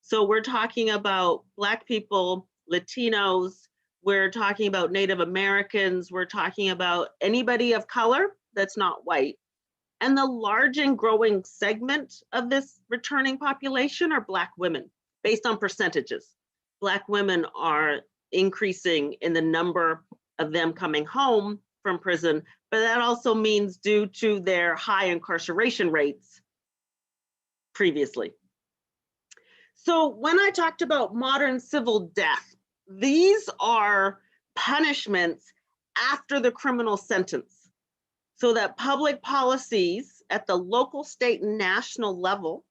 So we're talking about Black people, Latinos, we're talking about Native Americans, we're talking about anybody of color that's not white. And the large and growing segment of this returning population are Black women, based on percentages. Black women are increasing in the number of them coming home from prison, but that also means due to their high incarceration rates previously. So when I talked about modern civil death, these are punishments after the criminal sentence. so that public policies at the local, state, and national level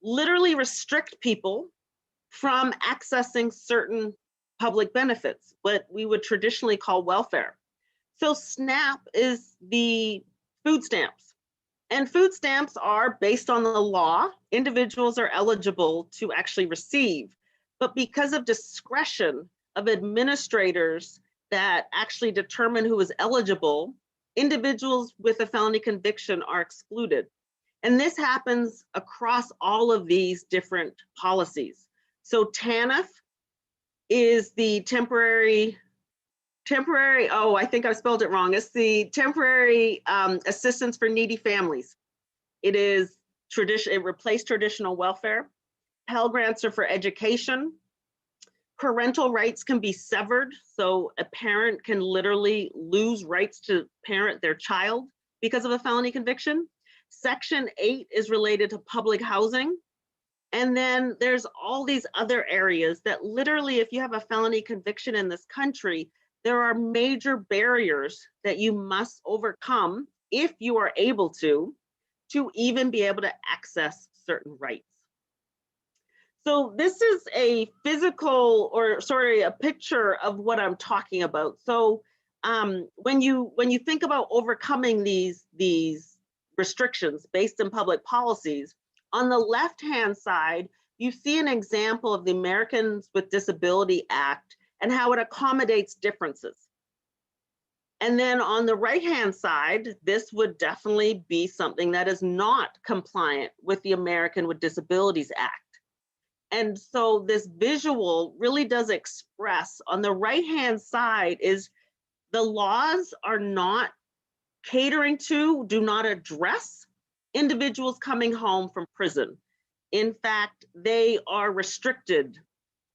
literally restrict people from accessing certain public benefits, what we would traditionally call welfare. So SNAP is the food stamps. And food stamps are based on the law. Individuals are eligible to actually receive. But because of discretion of administrators that actually determine who is eligible, individuals with a felony conviction are excluded. And this happens across all of these different policies. So TANF is the temporary, oh, I think I spelled it wrong. It's the temporary assistance for needy families. It is it replaced traditional welfare. Pell Grants are for education. Parental rights can be severed. So a parent can literally lose rights to parent their child because of a felony conviction. Section 8 is related to public housing. And then there's all these other areas that literally, if you have a felony conviction in this country, there are major barriers that you must overcome if you are able to even be able to access certain rights. So this is a physical, or sorry, a picture of what I'm talking about. So when you think about overcoming these restrictions based in public policies, on the left-hand side, you see an example of the Americans with Disability Act and how it accommodates differences. And then on the right-hand side, this would definitely be something that is not compliant with the American with Disabilities Act. And so this visual really does express, on the right-hand side is the laws are not catering to, do not address individuals coming home from prison. In fact, they are restricted.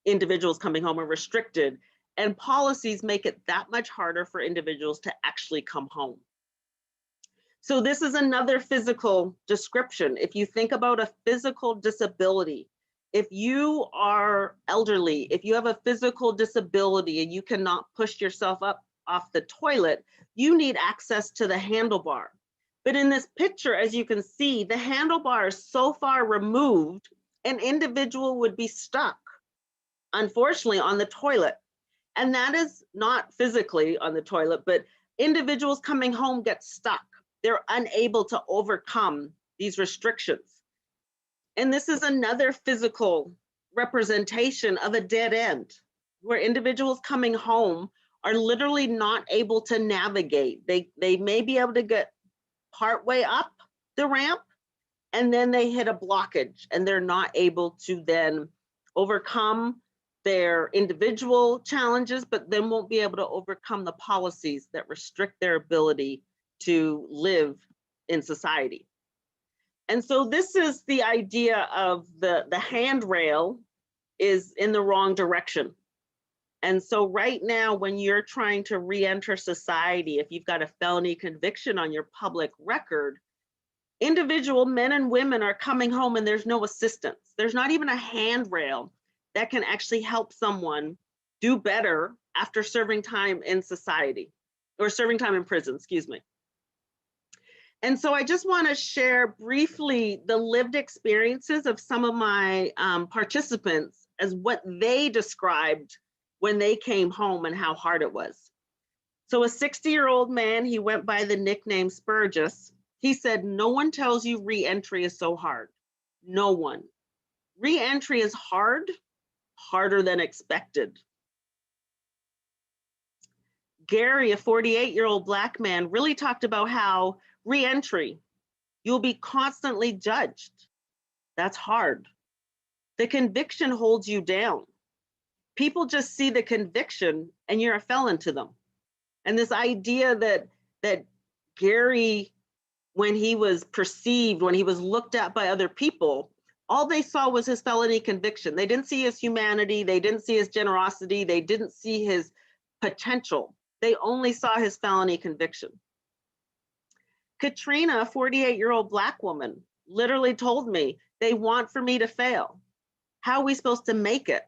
Individuals coming home are restricted, and policies make it that much harder for individuals to actually come home. So this is another physical description. If you think about a physical disability, if you are elderly, if you have a physical disability and you cannot push yourself up off the toilet, you need access to the handlebar. But in this picture, as you can see, the handlebar is so far removed, an individual would be stuck, unfortunately, on the toilet. And that is not physically on the toilet, but individuals coming home get stuck. They're unable to overcome these restrictions. And this is another physical representation of a dead end, where individuals coming home are literally not able to navigate. They may be able to get partway up the ramp, and then they hit a blockage, and they're not able to then overcome their individual challenges, but then won't be able to overcome the policies that restrict their ability to live in society. And so this is the idea of the handrail is in the wrong direction. And so right now, when you're trying to re-enter society, if you've got a felony conviction on your public record, individual men and women are coming home and there's no assistance. There's not even a handrail that can actually help someone do better after serving time in society, or serving time in prison, excuse me. And so I just want to share briefly the lived experiences of some of my participants as what they described when they came home and how hard it was. So a 60-year-old man, he went by the nickname Spurgis. He said, "No one tells you re-entry is so hard. No one. Re-entry is hard, harder than expected." Gary, a 48-year-old Black man, really talked about how re-entry, you'll be constantly judged. That's hard. The conviction holds you down. People just see the conviction and you're a felon to them. And this idea that Gary, when he was perceived, when he was looked at by other people, all they saw was his felony conviction. They didn't see his humanity. They didn't see his generosity. They didn't see his potential. They only saw his felony conviction. Katrina, a 48-year-old Black woman, literally told me, they want for me to fail. How are we supposed to make it?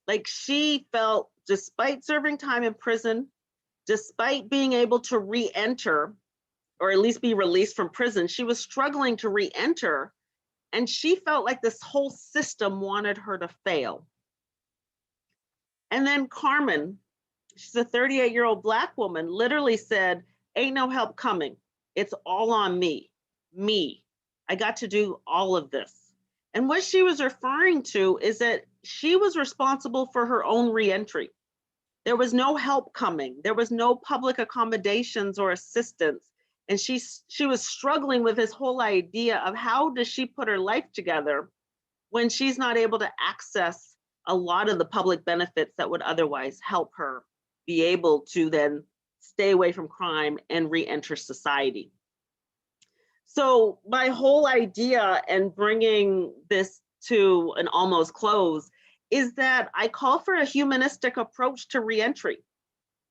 Like, she felt, despite serving time in prison, despite being able to re-enter, or at least be released from prison. She was struggling to re-enter, and she felt like this whole system wanted her to fail. And then Carmen, she's a 38-year-old Black woman, literally said, ain't no help coming. It's all on me. Me. I got to do all of this. And what she was referring to is that she was responsible for her own reentry. There was no help coming. There was no public accommodations or assistance. And she was struggling with this whole idea of how does she put her life together when she's not able to access a lot of the public benefits that would otherwise help her be able to then stay away from crime and re-enter society. So my whole idea and bringing this to an almost close is that I call for a humanistic approach to reentry.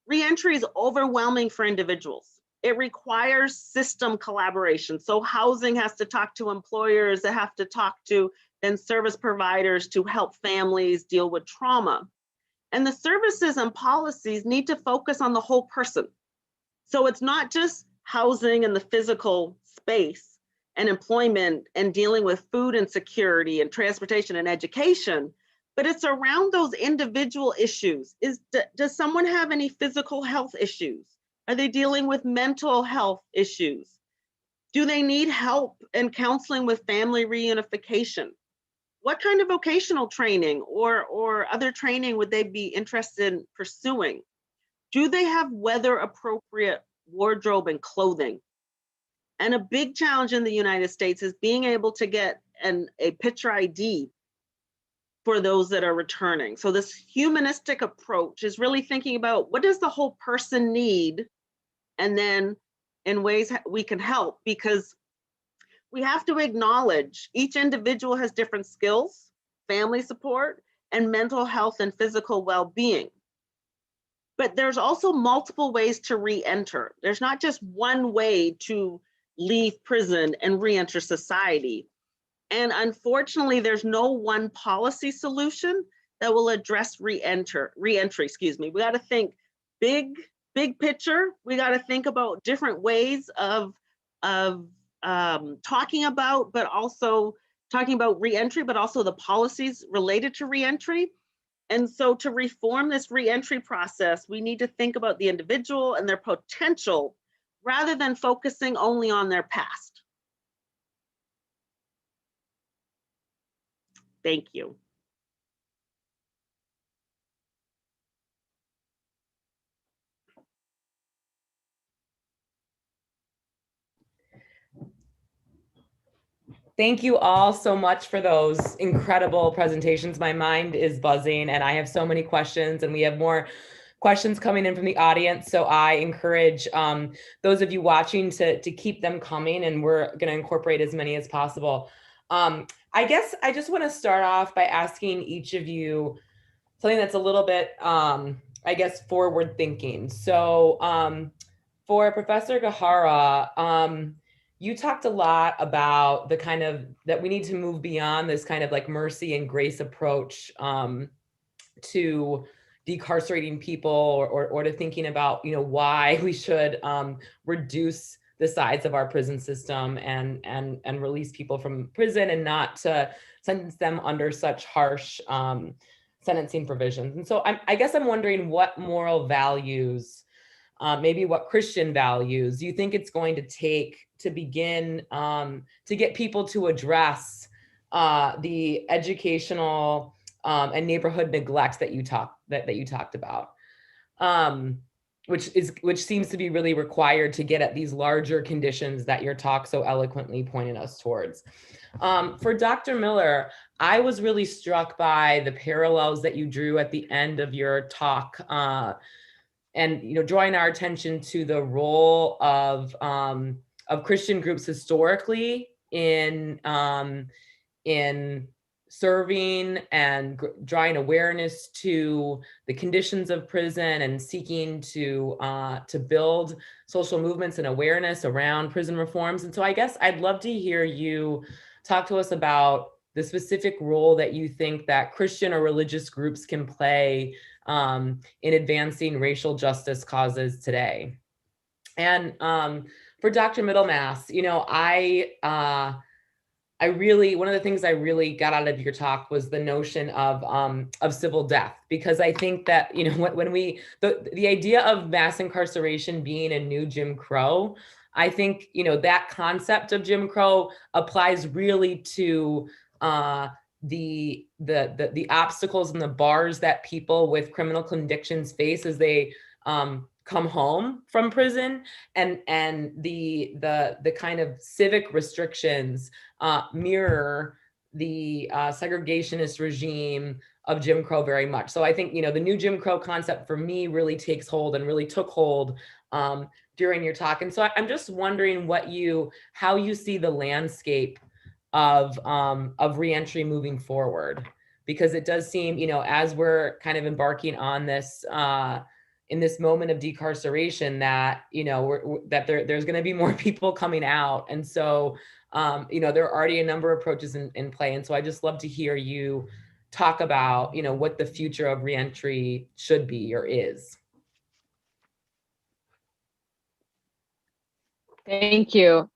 Reentry is overwhelming for individuals. It requires system collaboration. So housing has to talk to employers, they have to talk to then service providers to help families deal with trauma. And the services and policies need to focus on the whole person. So it's not just housing and the physical space and employment and dealing with food insecurity and transportation and education, but it's around those individual issues. Does someone have any physical health issues? Are they dealing with mental health issues? Do they need help and counseling with family reunification? What kind of vocational training or other training would they be interested in pursuing? Do they have weather appropriate wardrobe and clothing? And a big challenge in the United States is being able to get a picture ID for those that are returning. So this humanistic approach is really thinking about what does the whole person need, and then in ways we can help, because we have to acknowledge each individual has different skills, family support, and mental health and physical well-being. But there's also multiple ways to re-enter. There's not just one way to leave prison and re-enter society. And unfortunately, there's no one policy solution that will address re-entry. We got to think big picture. We got to think about different ways of talking about, but also talking about re-entry, but also the policies related to re-entry. And so to reform this re-entry process, we need to think about the individual and their potential rather than focusing only on their past. Thank you. Thank you all so much for those incredible presentations. My mind is buzzing and I have so many questions, and we have more questions coming in from the audience. So I encourage those of you watching to keep them coming, and we're going to incorporate as many as possible. I guess I just want to start off by asking each of you something that's a little bit, I guess, forward thinking. So for Professor Gahara, you talked a lot about the kind of that we need to move beyond this kind of like mercy and grace approach to decarcerating people or to thinking about, you know, why we should reduce the size of our prison system and release people from prison and not to sentence them under such harsh sentencing provisions. And so I guess I'm wondering what moral values, maybe what Christian values you think it's going to take to begin to get people to address the educational and neighborhood neglect that you talked about, which seems to be really required to get at these larger conditions that your talk so eloquently pointed us towards. For Dr. Miller, I was really struck by the parallels that you drew at the end of your talk, and drawing our attention to the role of Christian groups historically in serving and drawing awareness to the conditions of prison and seeking to build social movements and awareness around prison reforms. And so I guess I'd love to hear you talk to us about the specific role that you think that Christian or religious groups can play in advancing racial justice causes today. And For Dr. Middlemass, I really, one of the things I really got out of your talk was the notion of civil death, because I think that, when the idea of mass incarceration being a new Jim Crow, I think, that concept of Jim Crow applies really to the obstacles and the bars that people with criminal convictions face as they come home from prison, and the kind of civic restrictions mirror the segregationist regime of Jim Crow very much. So I think, the new Jim Crow concept for me really takes hold and really took hold during your talk. And so I'm just wondering how you see the landscape of reentry moving forward, because it does seem, as we're kind of embarking on this in this moment of decarceration, that there's going to be more people coming out, and so there are already a number of approaches in play. And so I just love to hear you talk about what the future of reentry should be or is. Thank you.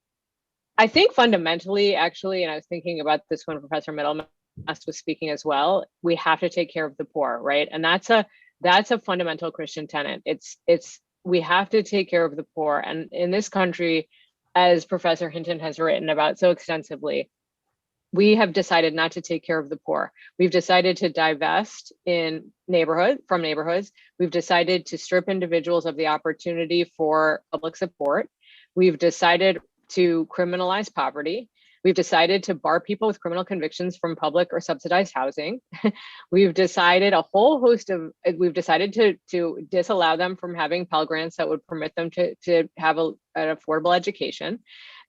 I think fundamentally, actually, and I was thinking about this when Professor Middlemass was speaking as well, we have to take care of the poor, right? And that's a fundamental Christian tenet. We have to take care of the poor. And in this country, as Professor Hinton has written about so extensively, we have decided not to take care of the poor. We've decided to divest from neighborhoods. We've decided to strip individuals of the opportunity for public support. We've decided to criminalize poverty. We've decided to bar people with criminal convictions from public or subsidized housing. We've decided we've decided to disallow them from having Pell Grants that would permit them to have an affordable education.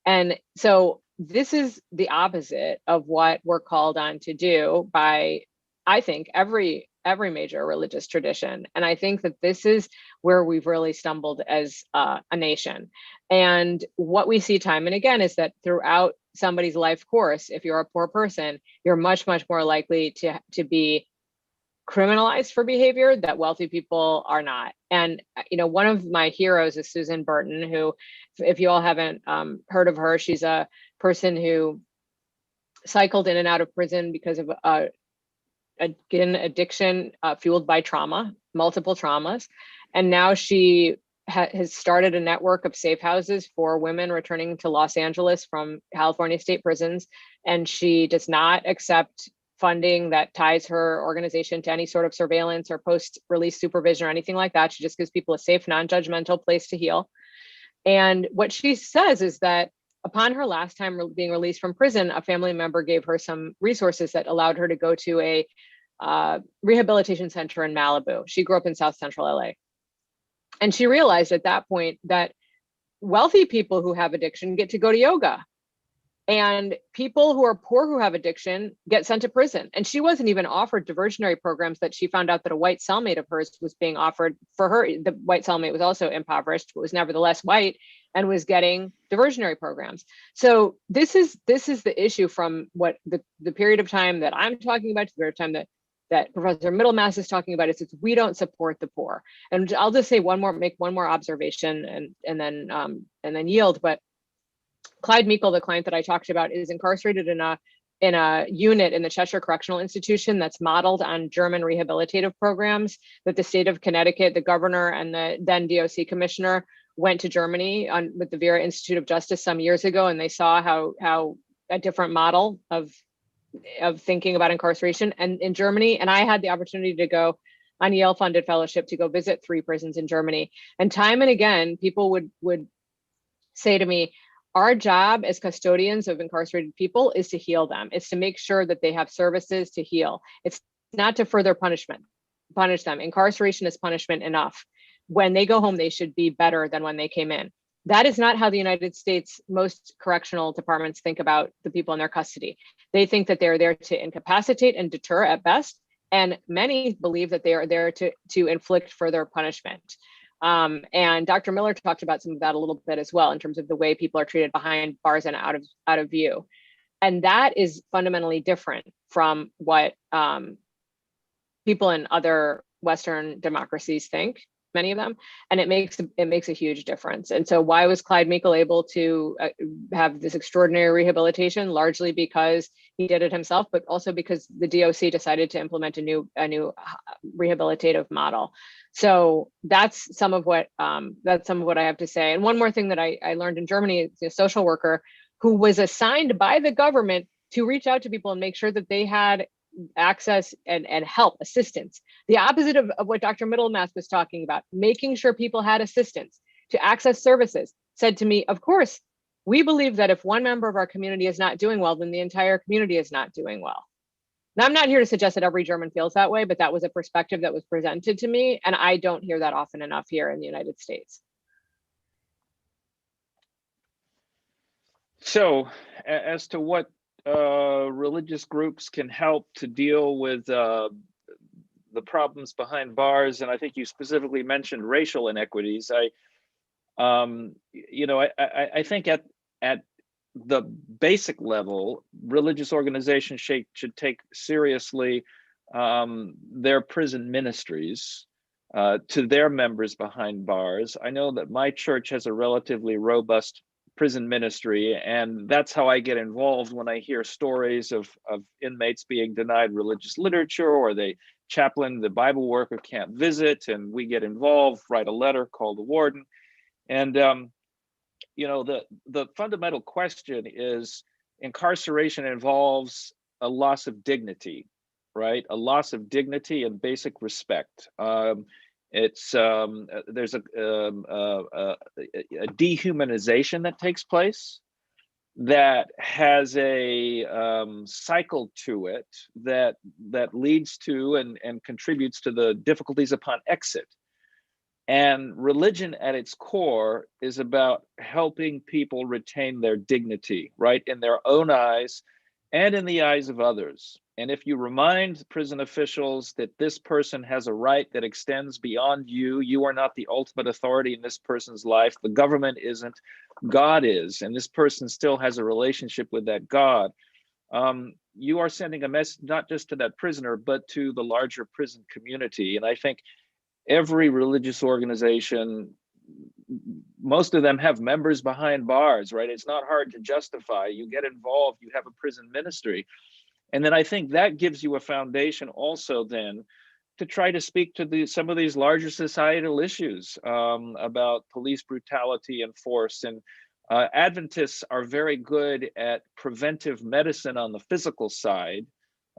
And so this is the opposite of what we're called on to do by, I think, every major religious tradition. And I think that this is where we've really stumbled as a nation. And what we see time and again is that throughout somebody's life course, if you're a poor person, you're much, much more likely to be criminalized for behavior that wealthy people are not. And, one of my heroes is Susan Burton, who, if you all haven't heard of her, she's a person who cycled in and out of prison because of addiction fueled by trauma, multiple traumas. And now she has started a network of safe houses for women returning to Los Angeles from California state prisons. And she does not accept funding that ties her organization to any sort of surveillance or post-release supervision or anything like that. She just gives people a safe, non-judgmental place to heal. And what she says is that upon her last time being released from prison, a family member gave her some resources that allowed her to go to a rehabilitation center in Malibu. She grew up in South Central LA. And she realized at that point that wealthy people who have addiction get to go to yoga. And people who are poor who have addiction get sent to prison. And she wasn't even offered diversionary programs that she found out that a white cellmate of hers was being offered for her. The white cellmate was also impoverished, but was nevertheless white and was getting diversionary programs. So this is the issue from what the period of time that I'm talking about to the period of time that Professor Middlemass is talking about. Is we don't support the poor. And I'll just say make one more observation and then yield. But Clyde Meikle, the client that I talked about, is incarcerated in a unit in the Cheshire Correctional Institution that's modeled on German rehabilitative programs that the state of Connecticut, the governor and the then DOC commissioner went to Germany with the Vera Institute of Justice some years ago, and they saw how a different model of thinking about incarceration and in Germany. And I had the opportunity to go on Yale funded fellowship to go visit 3 prisons in Germany. And time and again, people would say to me, our job as custodians of incarcerated people is to heal them. It's to make sure that they have services to heal. It's not to further punish them. Incarceration is punishment enough. When they go home, they should be better than when they came in. That is not how the United States, most correctional departments think about the people in their custody. They think that they're there to incapacitate and deter at best. And many believe that they are there to inflict further punishment. And Dr. Miller talked about some of that a little bit as well in terms of the way people are treated behind bars and out of view. And that is fundamentally different from what people in other Western democracies think. many of them, and it makes a huge difference. And so why was Clyde Meikle able to have this extraordinary rehabilitation? Largely because he did it himself, but also because the DOC decided to implement a new rehabilitative model. So that's some of what I have to say. And one more thing that I learned in Germany, a social worker who was assigned by the government to reach out to people and make sure that they had access and help, assistance. The opposite of what Dr. Middlemath was talking about, making sure people had assistance to access services, said to me, of course, we believe that if one member of our community is not doing well, then the entire community is not doing well. Now, I'm not here to suggest that every German feels that way, but that was a perspective that was presented to me, and I don't hear that often enough here in the United States. So, as to what religious groups can help to deal with the problems behind bars, and I think you specifically mentioned racial inequities. I think at the basic level, religious organizations should take seriously their prison ministries to their members behind bars. I know that my church has a relatively robust prison ministry, and that's how I get involved when I hear stories of inmates being denied religious literature, or the chaplain, the Bible worker can't visit, and we get involved, write a letter, call the warden. And the fundamental question is, incarceration involves a loss of dignity, right? A loss of dignity and basic respect. There's a dehumanization that takes place that has a cycle to it that leads to and contributes to the difficulties upon exit. And religion at its core is about helping people retain their dignity, right, in their own eyes and in the eyes of others. And if you remind prison officials that this person has a right that extends beyond you, you are not the ultimate authority in this person's life, the government isn't, God is, and this person still has a relationship with that God, you are sending a message not just to that prisoner, but to the larger prison community. And I think every religious organization, most of them have members behind bars, right? It's not hard to justify. You get involved, you have a prison ministry. And then I think that gives you a foundation also then to try to speak to some of these larger societal issues about police brutality and force. And Adventists are very good at preventive medicine on the physical side.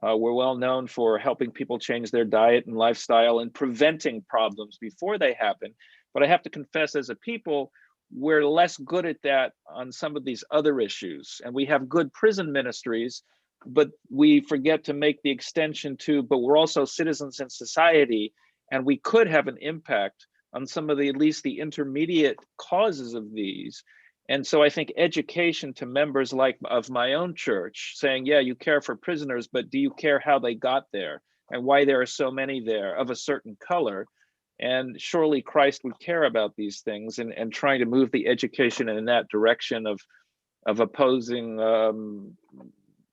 We're well known for helping people change their diet and lifestyle and preventing problems before they happen. But I have to confess, as a people, we're less good at that on some of these other issues. And we have good prison ministries, but we forget to make the extension to, but we're also citizens in society, and we could have an impact on some of the, at least the intermediate causes of these. And so I think education to members like of my own church, saying, yeah, you care for prisoners, but do you care how they got there and why there are so many there of a certain color? And surely Christ would care about these things, and trying to move the education in that direction of opposing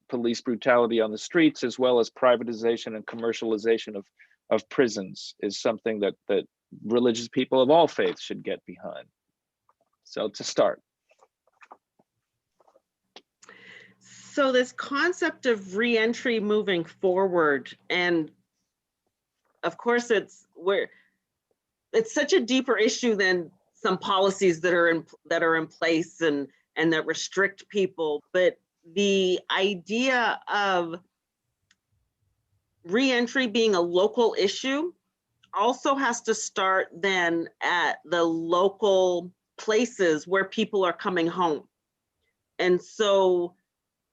police brutality on the streets, as well as privatization and commercialization of prisons, is something that religious people of all faiths should get behind. So to start. So this concept of reentry moving forward, and of course it's such a deeper issue than some policies that are in place and that restrict people. But the idea of reentry being a local issue also has to start then at the local places where people are coming home. And so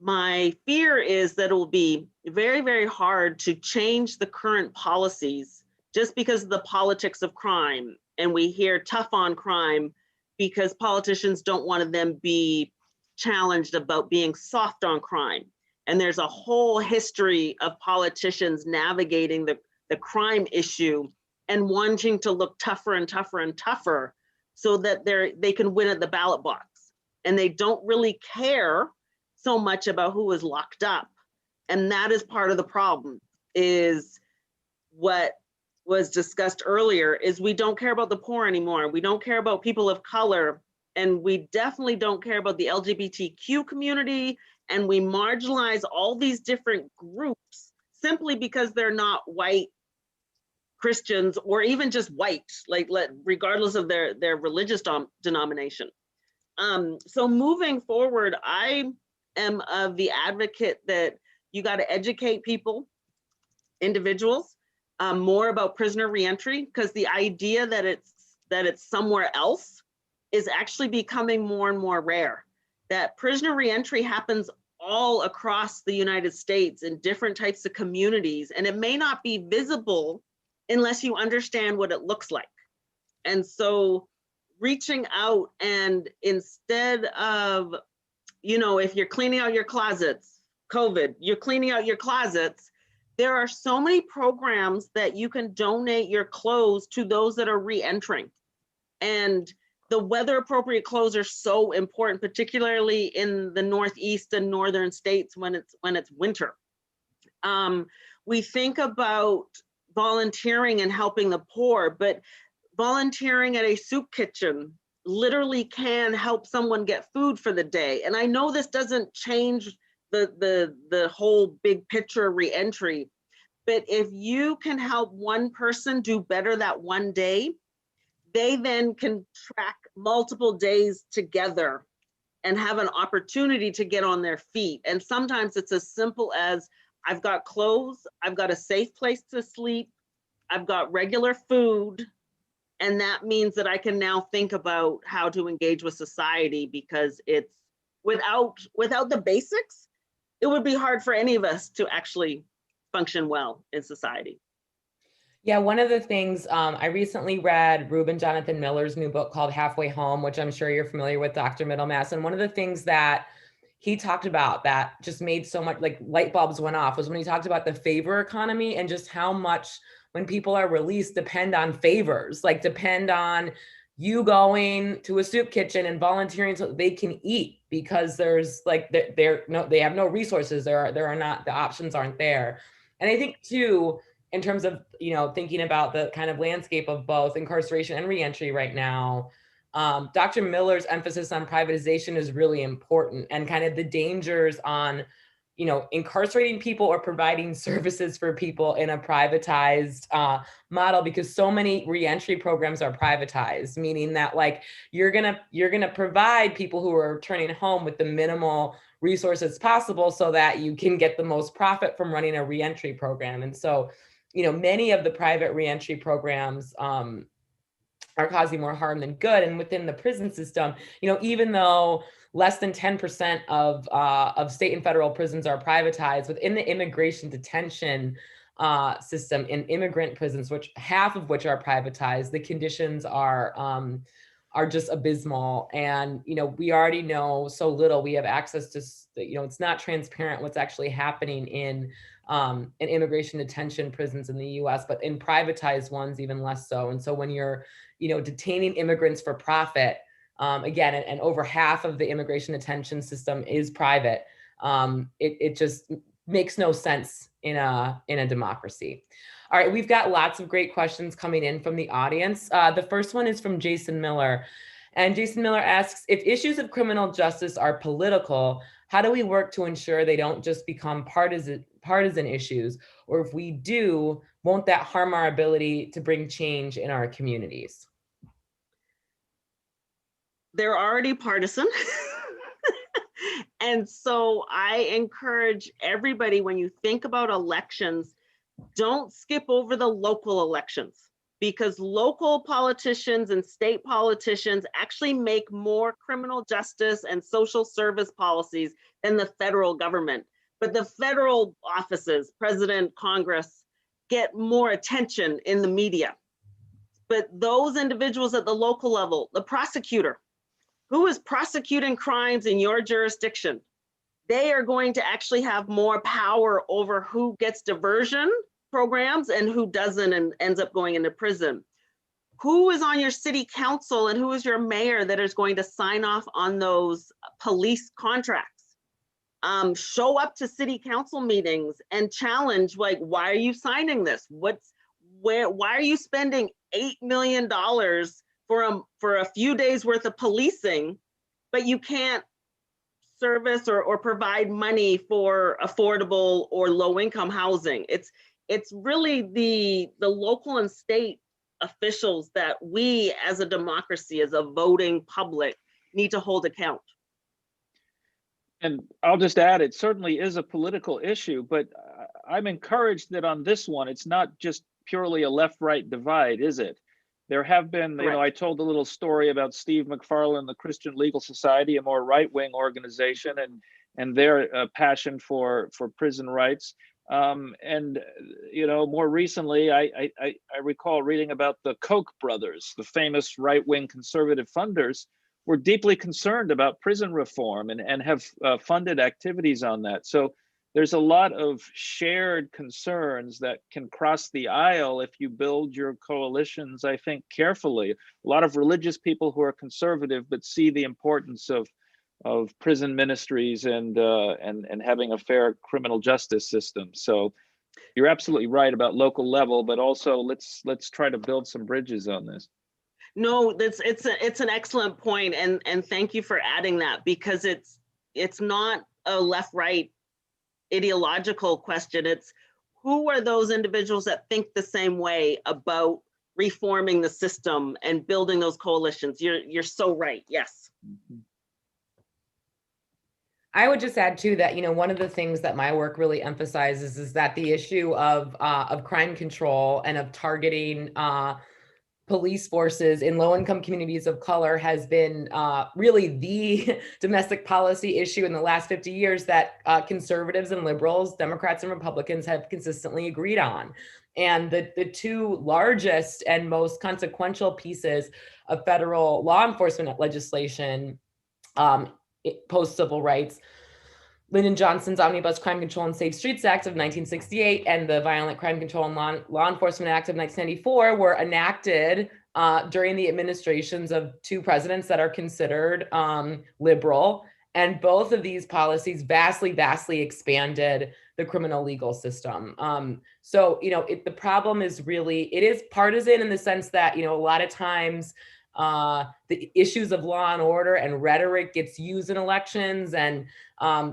my fear is that it will be very, very hard to change the current policies just because of the politics of crime. And we hear tough on crime because politicians don't want them be challenged about being soft on crime. And there's a whole history of politicians navigating the crime issue and wanting to look tougher and tougher and tougher so that they can win at the ballot box. And they don't really care so much about who is locked up. And that is part of the problem, is what was discussed earlier, is we don't care about the poor anymore. We don't care about people of color, and we definitely don't care about the LGBTQ community, and we marginalize all these different groups simply because they're not white Christians, or even just white, like regardless of their religious denomination. So moving forward, I am of the advocate that you got to educate people, individuals, more about prisoner reentry, because the idea that it's somewhere else is actually becoming more and more rare. That prisoner reentry happens all across the United States in different types of communities, and it may not be visible unless you understand what it looks like. And so reaching out, and instead of, if you're cleaning out your closets, COVID, you're cleaning out your closets, there are so many programs that you can donate your clothes to those that are re-entering. And the weather appropriate clothes are so important, particularly in the Northeast and Northern states when it's winter. We think about volunteering and helping the poor, but volunteering at a soup kitchen literally can help someone get food for the day. And I know this doesn't change the whole big picture reentry, but if you can help one person do better that one day, they then can track multiple days together and have an opportunity to get on their feet. And sometimes it's as simple as, I've got clothes, I've got a safe place to sleep, I've got regular food, and that means that I can now think about how to engage with society, because it's without the basics, it would be hard for any of us to actually function well in society. Yeah, one of the things, I recently read Reuben Jonathan Miller's new book called Halfway Home, which I'm sure you're familiar with, Dr. Middlemass. And one of the things that he talked about that just made so much, like light bulbs went off, was when he talked about the favor economy, and just how much, when people are released, depend on favors, like depend on you going to a soup kitchen and volunteering so they can eat, because there's like, they have no resources. There are not, the options aren't there. And I think too, in terms of, thinking about the kind of landscape of both incarceration and reentry right now, Dr. Miller's emphasis on privatization is really important, and kind of the dangers on, incarcerating people or providing services for people in a privatized model, because so many reentry programs are privatized, meaning that like you're gonna provide people who are returning home with the minimal resources possible so that you can get the most profit from running a reentry program. And so, many of the private reentry programs are causing more harm than good. And within the prison system, even though less than 10% of state and federal prisons are privatized, within the immigration detention system in immigrant prisons, which half of which are privatized, the conditions are just abysmal. And, we already know so little. We have access to, it's not transparent what's actually happening in immigration detention prisons in the US, but in privatized ones, even less so. And so when you're, detaining immigrants for profit, again, and over half of the immigration detention system is private, it just makes no sense in a democracy. All right, we've got lots of great questions coming in from the audience. The first one is from Jason Miller. And Jason Miller asks, if issues of criminal justice are political, how do we work to ensure they don't just become partisan issues? Or if we do, won't that harm our ability to bring change in our communities? They're already partisan. And so I encourage everybody, when you think about elections, don't skip over the local elections, because local politicians and state politicians actually make more criminal justice and social service policies than the federal government. But the federal offices, President, Congress, get more attention in the media. But those individuals at the local level, the prosecutor, who is prosecuting crimes in your jurisdiction, they are going to actually have more power over who gets diversion programs and who doesn't and ends up going into prison. Who is on your city council and who is your mayor that is going to sign off on those police contracts? Show up to city council meetings and challenge, like, why are you signing this? why are you spending $8 million for a few days worth of policing, but you can't service or provide money for affordable or low income housing? It's really the local and state officials that we as a democracy, as a voting public, need to hold account. And I'll just add, it certainly is a political issue, but I'm encouraged that on this one, it's not just purely a left-right divide, is it? There have been, you know, I told a little story about Steve McFarland, the Christian Legal Society, a more right-wing organization, and their passion for prison rights. And you know, more recently, I recall reading about the Koch brothers, the famous right-wing conservative funders, were deeply concerned about prison reform and have funded activities on that. So there's a lot of shared concerns that can cross the aisle if you build your coalitions, I think, carefully. A lot of religious people who are conservative but see the importance of prison ministries and having a fair criminal justice system. So you're absolutely right about local level, but also let's try to build some bridges on this. No, it's an excellent point, and thank you for adding that, because it's not a left-right ideological question. It's who are those individuals that think the same way about reforming the system and building those coalitions. You're so right. Yes. I would just add too that, you know, one of the things that my work really emphasizes is that the issue of crime control and of targeting police forces in low-income communities of color has been really the domestic policy issue in the last 50 years that conservatives and liberals, Democrats and Republicans have consistently agreed on. And the two largest and most consequential pieces of federal law enforcement legislation post-civil rights, Lyndon Johnson's Omnibus Crime Control and Safe Streets Act of 1968 and the Violent Crime Control and Law Enforcement Act of 1994 were enacted during the administrations of two presidents that are considered liberal. And both of these policies vastly expanded the criminal legal system. So, you know, the problem is really, it is partisan in the sense that, you know, a lot of times the issues of law and order and rhetoric gets used in elections. And,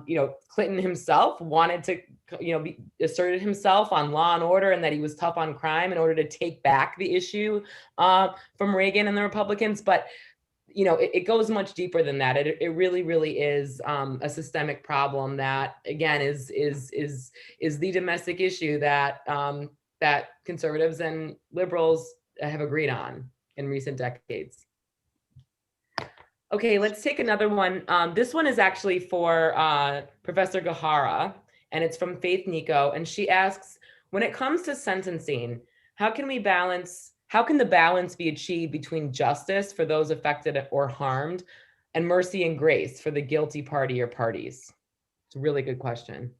you know, Clinton himself wanted to, you know, asserted himself on law and order and that he was tough on crime in order to take back the issue from Reagan and the Republicans. But, you know, it goes much deeper than that. It really is a systemic problem that, again, is the domestic issue that that conservatives and liberals have agreed on in recent decades. Okay, let's take another one. This one is actually for Professor Gahara, and it's from Faith Nico. And she asks, when it comes to sentencing, how can the balance be achieved between justice for those affected or harmed and mercy and grace for the guilty party or parties? It's a really good question.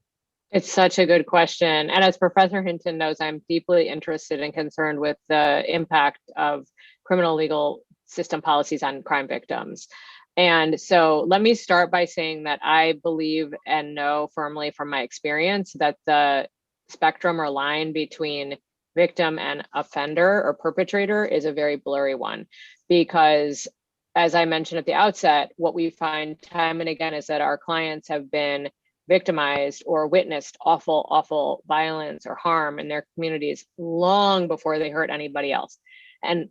It's such a good question. And as Professor Hinton knows, I'm deeply interested and concerned with the impact of criminal legal system policies on crime victims. And so let me start by saying that I believe and know firmly from my experience that the spectrum or line between victim and offender or perpetrator is a very blurry one, because as I mentioned at the outset, what we find time and again is that our clients have been victimized or witnessed awful violence or harm in their communities long before they hurt anybody else. And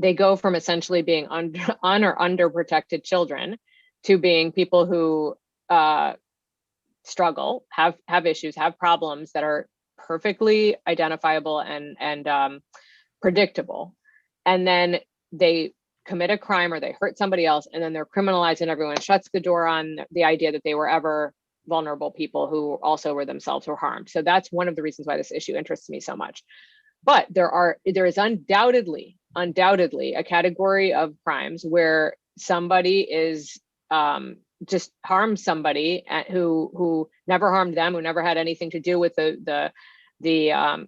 they go from essentially being underprotected children to being people who struggle, have issues, have problems that are perfectly identifiable and predictable. And then they commit a crime or they hurt somebody else, and then they're criminalized, and everyone shuts the door on the idea that they were ever vulnerable people who also were themselves were harmed. So that's one of the reasons why this issue interests me so much. But there is undoubtedly a category of crimes where somebody is just harmed somebody who never harmed them, who never had anything to do with the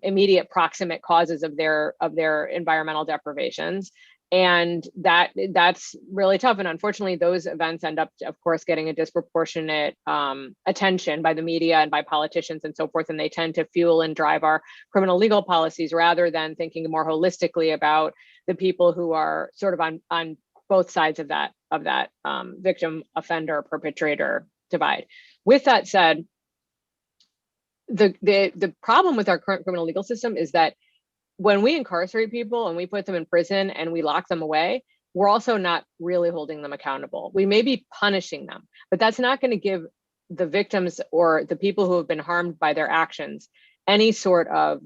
immediate proximate causes of their environmental deprivations, And that's really tough. And unfortunately, those events end up, of course, getting a disproportionate attention by the media and by politicians and so forth. And they tend to fuel and drive our criminal legal policies rather than thinking more holistically about the people who are sort of on both sides of that victim, offender, perpetrator divide. With that said, the problem with our current criminal legal system is that when we incarcerate people and we put them in prison and we lock them away, we're also not really holding them accountable. We may be punishing them, but that's not going to give the victims or the people who have been harmed by their actions any sort of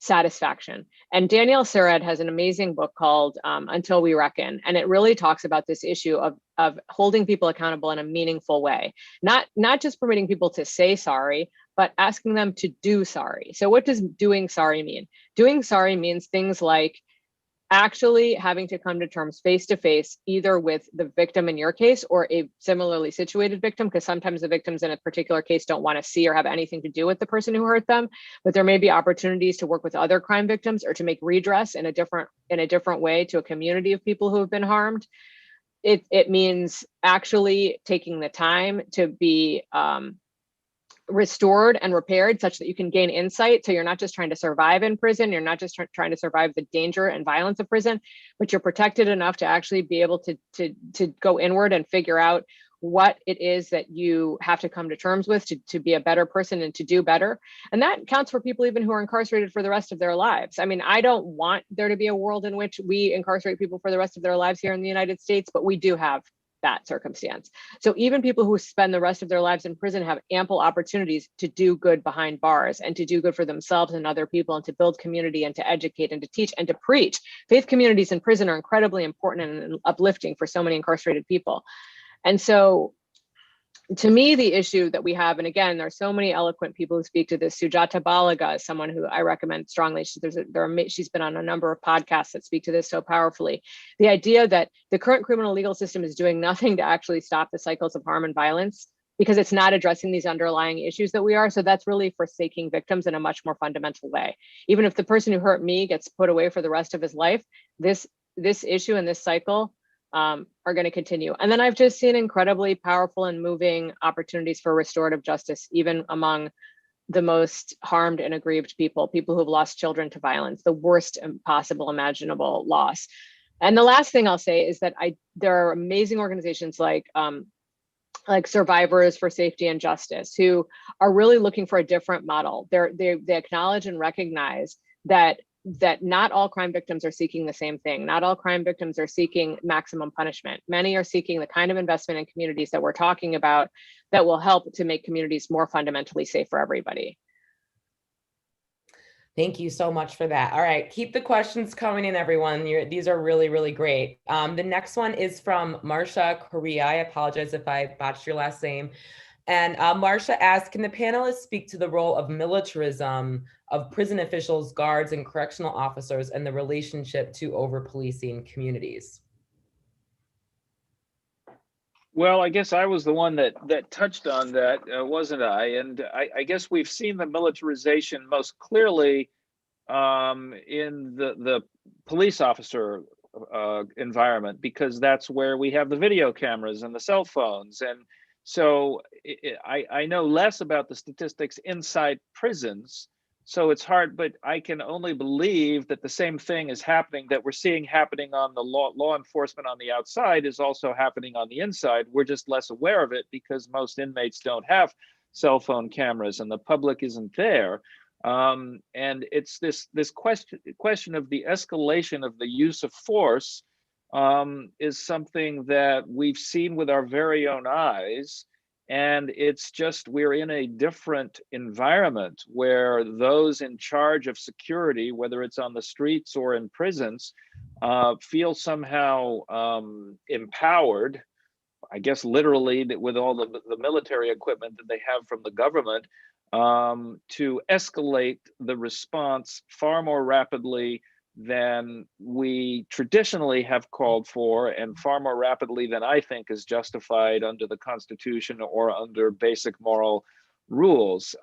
satisfaction. And Danielle Surratt has an amazing book called Until We Reckon. And it really talks about this issue of holding people accountable in a meaningful way, not just permitting people to say sorry, but asking them to do sorry. So what does doing sorry mean? Doing sorry means things like actually having to come to terms face to face, either with the victim in your case or a similarly situated victim, because sometimes the victims in a particular case don't want to see or have anything to do with the person who hurt them. But there may be opportunities to work with other crime victims or to make redress in a different way to a community of people who have been harmed. It means actually taking the time to be restored and repaired such that you can gain insight. So you're not just trying to survive in prison, you're not just trying to survive the danger and violence of prison, but you're protected enough to actually be able to go inward and figure out what it is that you have to come to terms with to be a better person and to do better. And that counts for people even who are incarcerated for the rest of their lives. I mean, I don't want there to be a world in which we incarcerate people for the rest of their lives here in the United States, but we do have that circumstance. So even people who spend the rest of their lives in prison have ample opportunities to do good behind bars and to do good for themselves and other people and to build community and to educate and to teach and to preach. Faith communities in prison are incredibly important and uplifting for so many incarcerated people. And so to me, the issue that we have, and again, there are so many eloquent people who speak to this. Sujata Balaga is someone who I recommend strongly. She's been on a number of podcasts that speak to this so powerfully. The idea that the current criminal legal system is doing nothing to actually stop the cycles of harm and violence because it's not addressing these underlying issues that we are. So that's really forsaking victims in a much more fundamental way. Even if the person who hurt me gets put away for the rest of his life, this issue and this cycle are going to continue. And then I've just seen incredibly powerful and moving opportunities for restorative justice, even among the most harmed and aggrieved people who have lost children to violence, the worst possible imaginable loss. And the last thing I'll say is that there are amazing organizations like Survivors for Safety and Justice who are really looking for a different model. They acknowledge and recognize that not all crime victims are seeking the same thing. Not all crime victims are seeking maximum punishment. Many are seeking the kind of investment in communities that we're talking about that will help to make communities more fundamentally safe for everybody. Thank you so much for that. All right, keep the questions coming in, everyone. These are really, really great. The next one is from Marsha Correa. I apologize if I botched your last name. And Marsha asked, can the panelists speak to the role of militarism of prison officials, guards, and correctional officers and the relationship to over-policing communities? Well, I guess I was the one that touched on that, wasn't I? And I guess we've seen the militarization most clearly in the police officer environment, because that's where we have the video cameras and the cell phones. And so I know less about the statistics inside prisons, so it's hard, but I can only believe that the same thing is happening that we're seeing happening on the law enforcement on the outside is also happening on the inside. We're just less aware of it because most inmates don't have cell phone cameras and the public isn't there. And it's this question of the escalation of the use of force is something that we've seen with our very own eyes. And it's just, we're in a different environment where those in charge of security, whether it's on the streets or in prisons, feel somehow empowered, I guess literally, that with all the military equipment that they have from the government, to escalate the response far more rapidly than we traditionally have called for, and far more rapidly than I think is justified under the Constitution or under basic moral rules.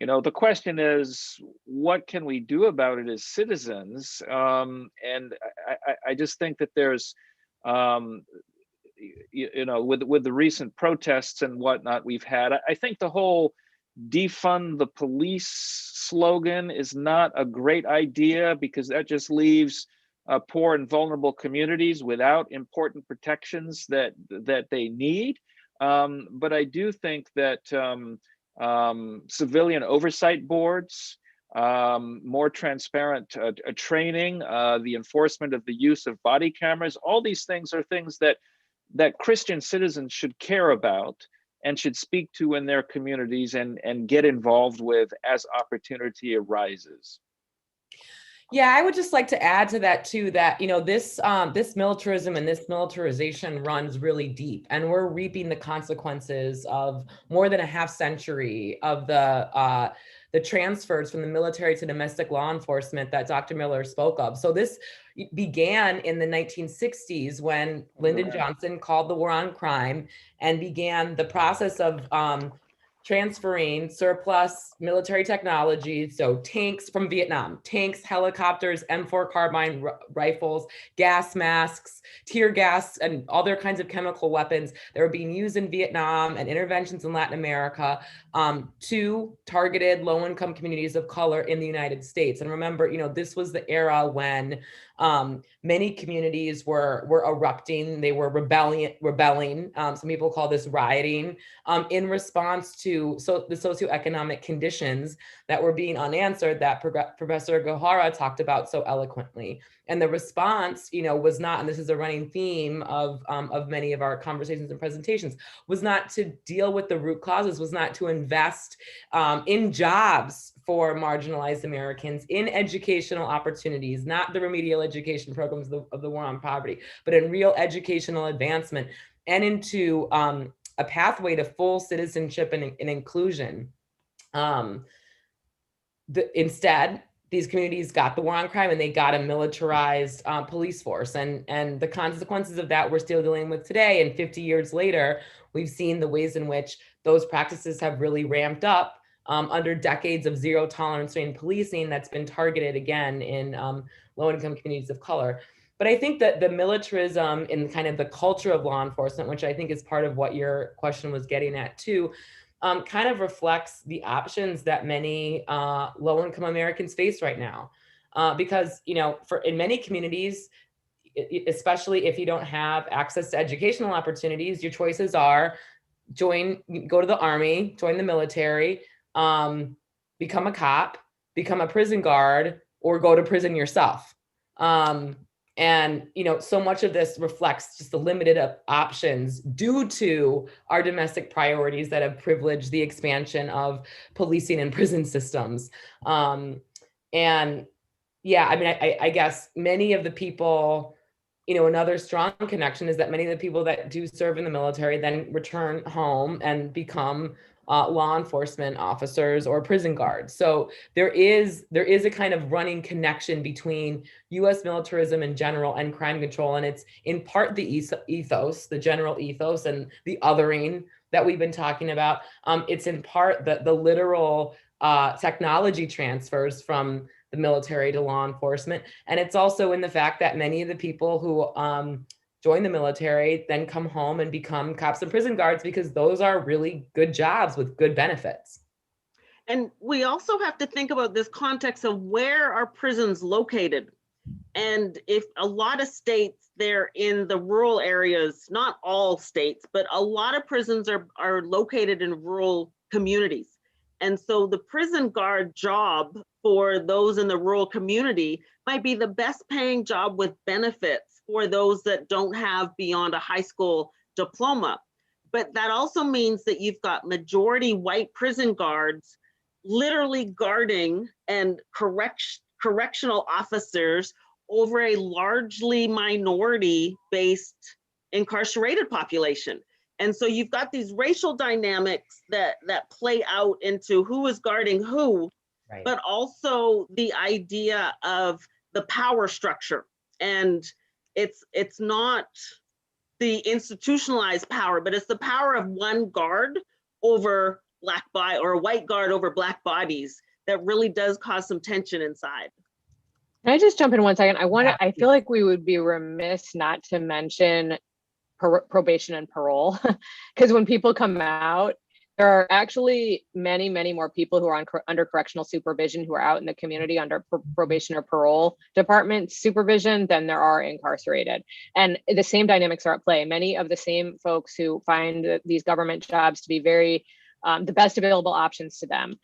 the question is, what can we do about it as citizens? And I just think that there's, with the recent protests and whatnot we've had, I think the whole defund the police slogan is not a great idea, because that just leaves poor and vulnerable communities without important protections that they need. But I do think that civilian oversight boards, more transparent training, the enforcement of the use of body cameras, all these things are things that Christian citizens should care about and should speak to in their communities and get involved with as opportunity arises. Yeah, I would just like to add to that too, that this militarism and this militarization runs really deep, and we're reaping the consequences of more than a half century of the transfers from the military to domestic law enforcement that Dr. Miller spoke of. So this began in the 1960s when Lyndon Johnson called the war on crime and began the process of transferring surplus military technology, so tanks from Vietnam, tanks, helicopters, M4 carbine rifles, gas masks, tear gas, and other kinds of chemical weapons that were being used in Vietnam and interventions in Latin America to targeted low-income communities of color in the United States. And remember, this was the era when many communities were erupting, they were rebelling. Some people call this rioting, in response to the socioeconomic conditions that were being unanswered that Professor Gohara talked about so eloquently. And the response, was not, and this is a running theme of many of our conversations and presentations, was not to deal with the root causes, was not to invest in jobs for marginalized Americans, in educational opportunities, not the remedial education programs of the war on poverty, but in real educational advancement and into a pathway to full citizenship and inclusion. Instead, these communities got the war on crime and they got a militarized police force. And the consequences of that we're still dealing with today. And 50 years later, we've seen the ways in which those practices have really ramped up under decades of zero tolerance in policing that's been targeted again in low-income communities of color. But I think that the militarism in kind of the culture of law enforcement, which I think is part of what your question was getting at too, kind of reflects the options that many low-income Americans face right now. Because, in many communities, especially if you don't have access to educational opportunities, your choices are go to the Army, join the military, become a cop, become a prison guard, or go to prison yourself. And, so much of this reflects just the limited options due to our domestic priorities that have privileged the expansion of policing and prison systems. And yeah, I mean, I guess many of the people, another strong connection is that many of the people that do serve in the military then return home and become law enforcement officers or prison guards. So there is a kind of running connection between U.S. militarism in general and crime control. And it's in part the ethos, the general ethos and the othering that we've been talking about. It's in part the literal technology transfers from the military to law enforcement. And it's also in the fact that many of the people who join the military then come home and become cops and prison guards because those are really good jobs with good benefits. And we also have to think about this context of where are prisons located. And if a lot of states, they're in the rural areas, not all states, but a lot of prisons are located in rural communities. And so the prison guard job for those in the rural community might be the best paying job with benefits for those that don't have beyond a high school diploma. But that also means that you've got majority white prison guards literally guarding and correctional officers over a largely minority-based incarcerated population. And so you've got these racial dynamics that play out into who is guarding who, right, but also the idea of the power structure. And it's not the institutionalized power, but it's the power of one guard over black body or a white guard over black bodies that really does cause some tension inside. Can I just jump in 1 second? I feel like we would be remiss not to mention probation and parole, because when people come out, there are actually many, many more people who are under correctional supervision who are out in the community under probation or parole department supervision than there are incarcerated. And the same dynamics are at play. Many of the same folks who find these government jobs to be very the best available options to them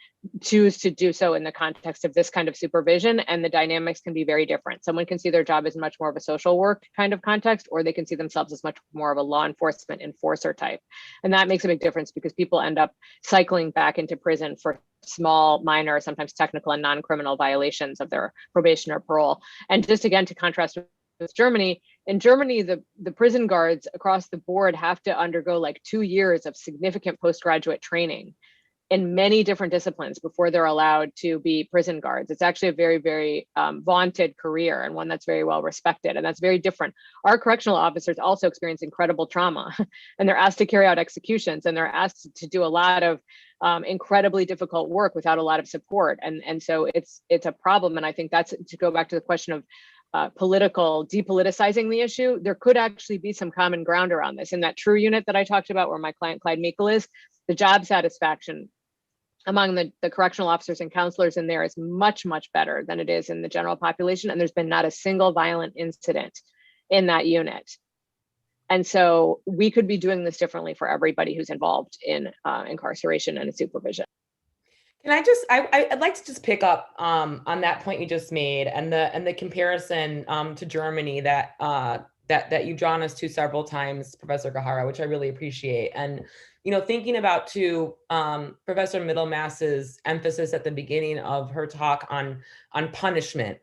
choose to do so in the context of this kind of supervision, and the dynamics can be very different. Someone can see their job as much more of a social work kind of context, or they can see themselves as much more of a law enforcement enforcer type. And that makes a big difference because people end up cycling back into prison for small, minor, sometimes technical and non-criminal violations of their probation or parole. And just again, to contrast with Germany, in Germany, the prison guards across the board have to undergo like 2 years of significant postgraduate training in many different disciplines before they're allowed to be prison guards. It's actually a very, very vaunted career, and one that's very well respected. And that's very different. Our correctional officers also experience incredible trauma and they're asked to carry out executions, and they're asked to do a lot of incredibly difficult work without a lot of support. And so it's a problem. And I think that's, to go back to the question of political depoliticizing the issue, there could actually be some common ground around this. In that TRUE unit that I talked about, where my client Clyde Meikle is, the job satisfaction among the correctional officers and counselors in there is much, much better than it is in the general population. And there's been not a single violent incident in that unit. And so we could be doing this differently for everybody who's involved in incarceration and supervision. Can I just, I'd like to just pick up on that point you just made, and the comparison to Germany that you've drawn us to several times, Professor Gahara, which I really appreciate. And, you know, thinking about too, Professor Middlemass's emphasis at the beginning of her talk on punishment,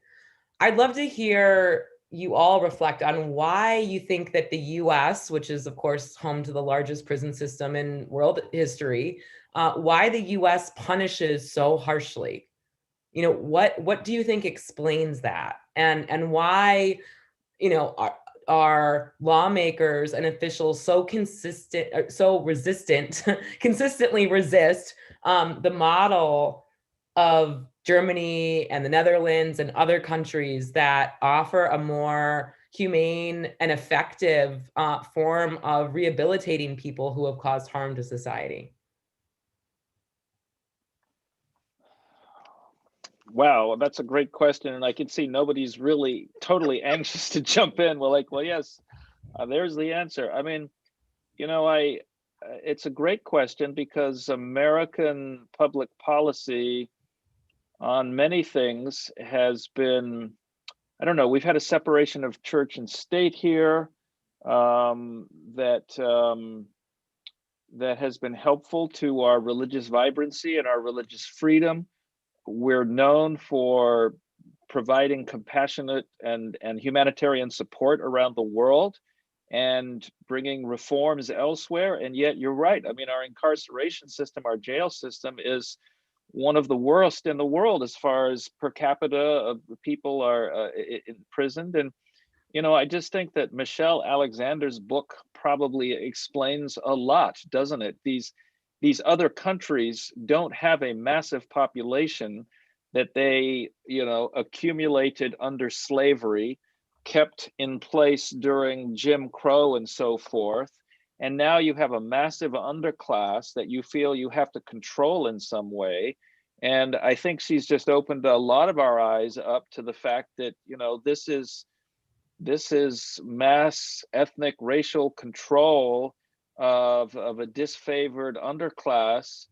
I'd love to hear you all reflect on why you think that the US, which is of course home to the largest prison system in world history, why the US punishes so harshly. You know, what do you think explains that? And why, you know, are lawmakers and officials so resistant, consistently resist the model of Germany and the Netherlands and other countries that offer a more humane and effective form of rehabilitating people who have caused harm to society? Wow, that's a great question. And I can see nobody's really totally anxious to jump in. We're like, well, yes, there's the answer. I mean, you know, it's a great question because American public policy on many things has been, I don't know, we've had a separation of church and state here that has been helpful to our religious vibrancy and our religious freedom. We're known for providing compassionate and humanitarian support around the world and bringing reforms elsewhere. And yet you're right. I mean, our incarceration system, our jail system is one of the worst in the world as far as per capita of people are imprisoned. And, you know, I just think that Michelle Alexander's book probably explains a lot, doesn't it? These other countries don't have a massive population that they, you know, accumulated under slavery, kept in place during Jim Crow and so forth. And now you have a massive underclass that you feel you have to control in some way. And I think she's just opened a lot of our eyes up to the fact that, you know, this is mass ethnic racial control of a disfavored underclass.